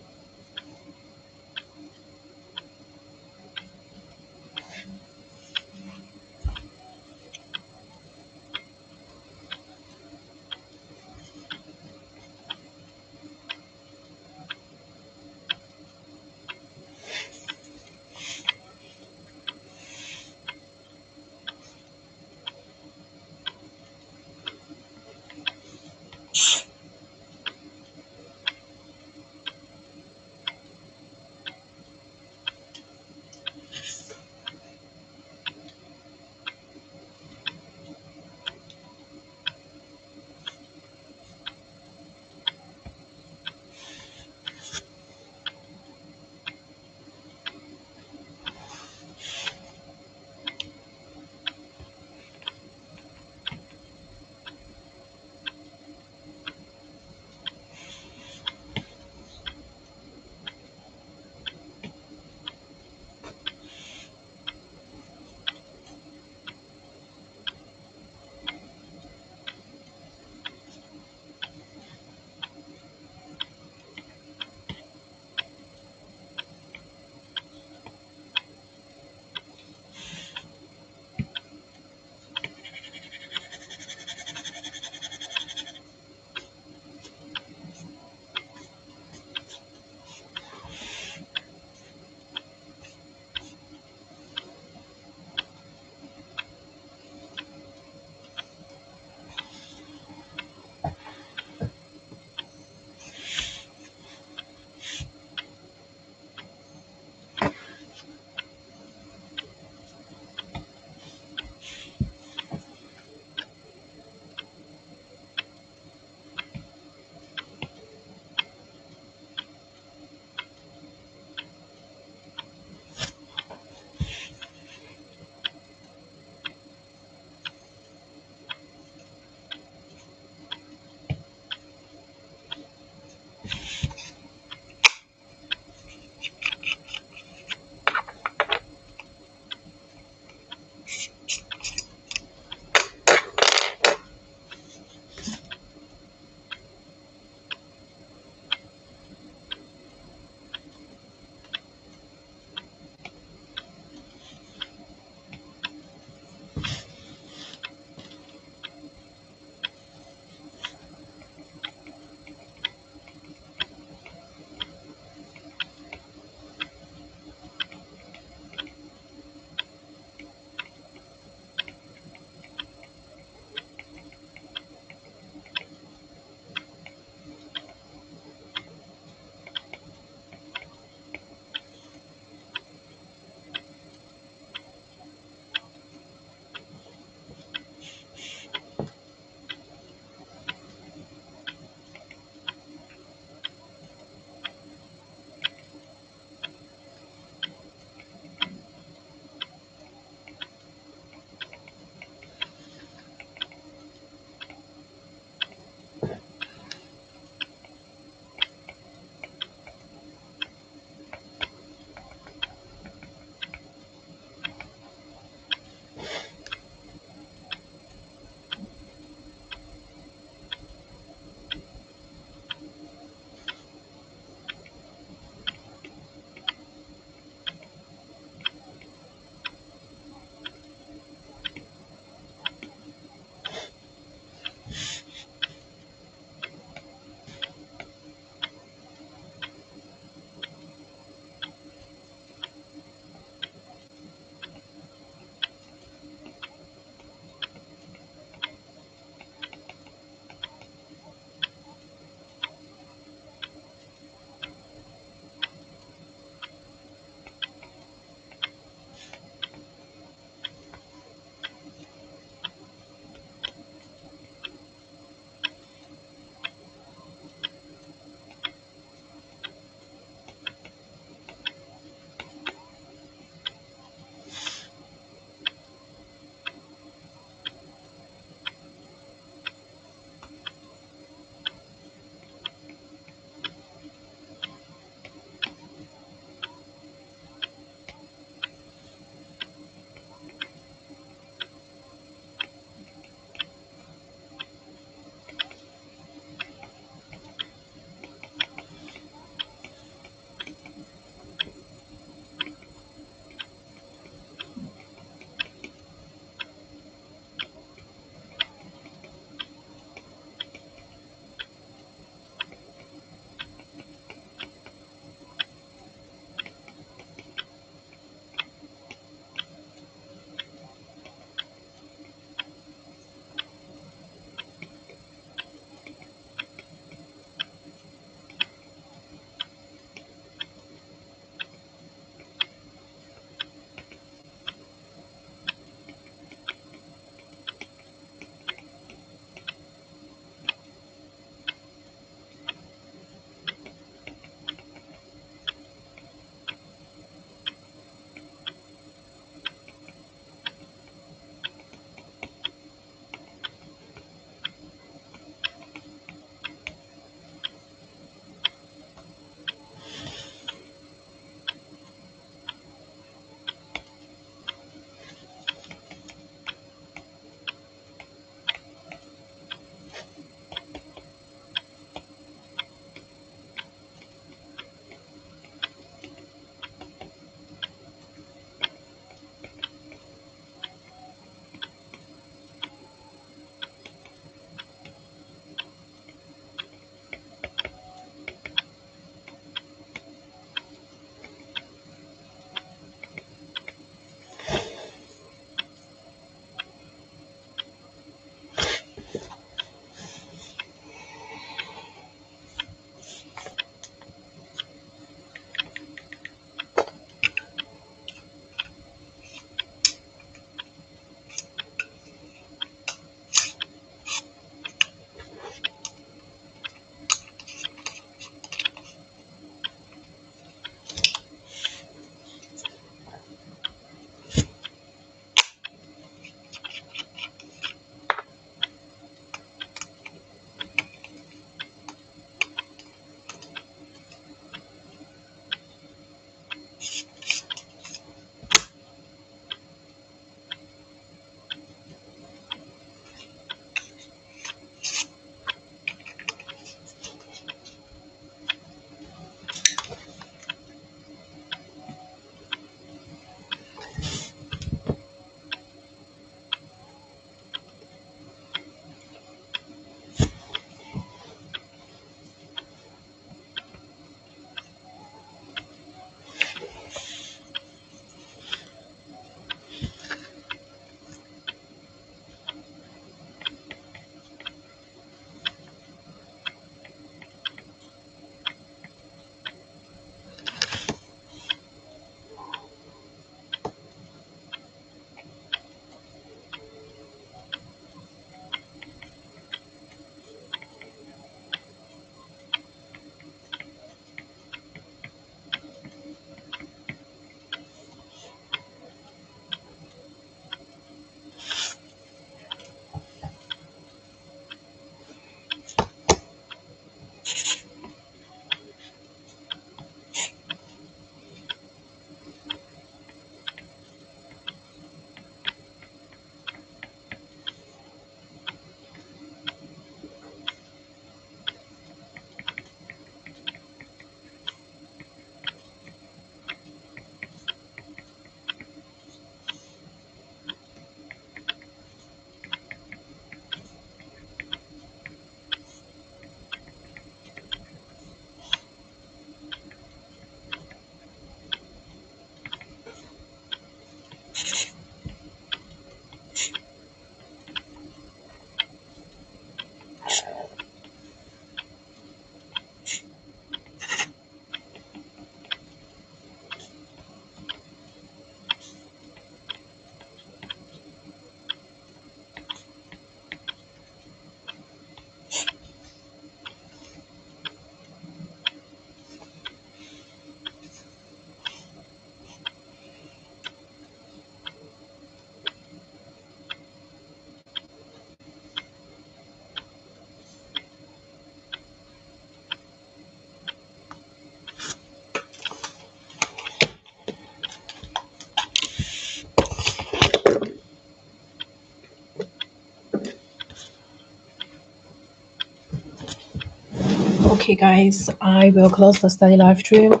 Okay, guys, I will close the study live stream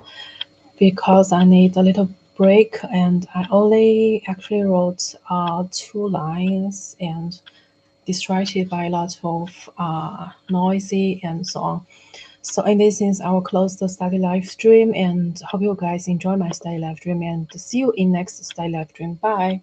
because I need a little break, and I only actually wrote 2 lines and distracted by lots of noisy and so on. So in this sense, I will close the study live stream and hope you guys enjoy my study live stream and see you in next study live stream. Bye.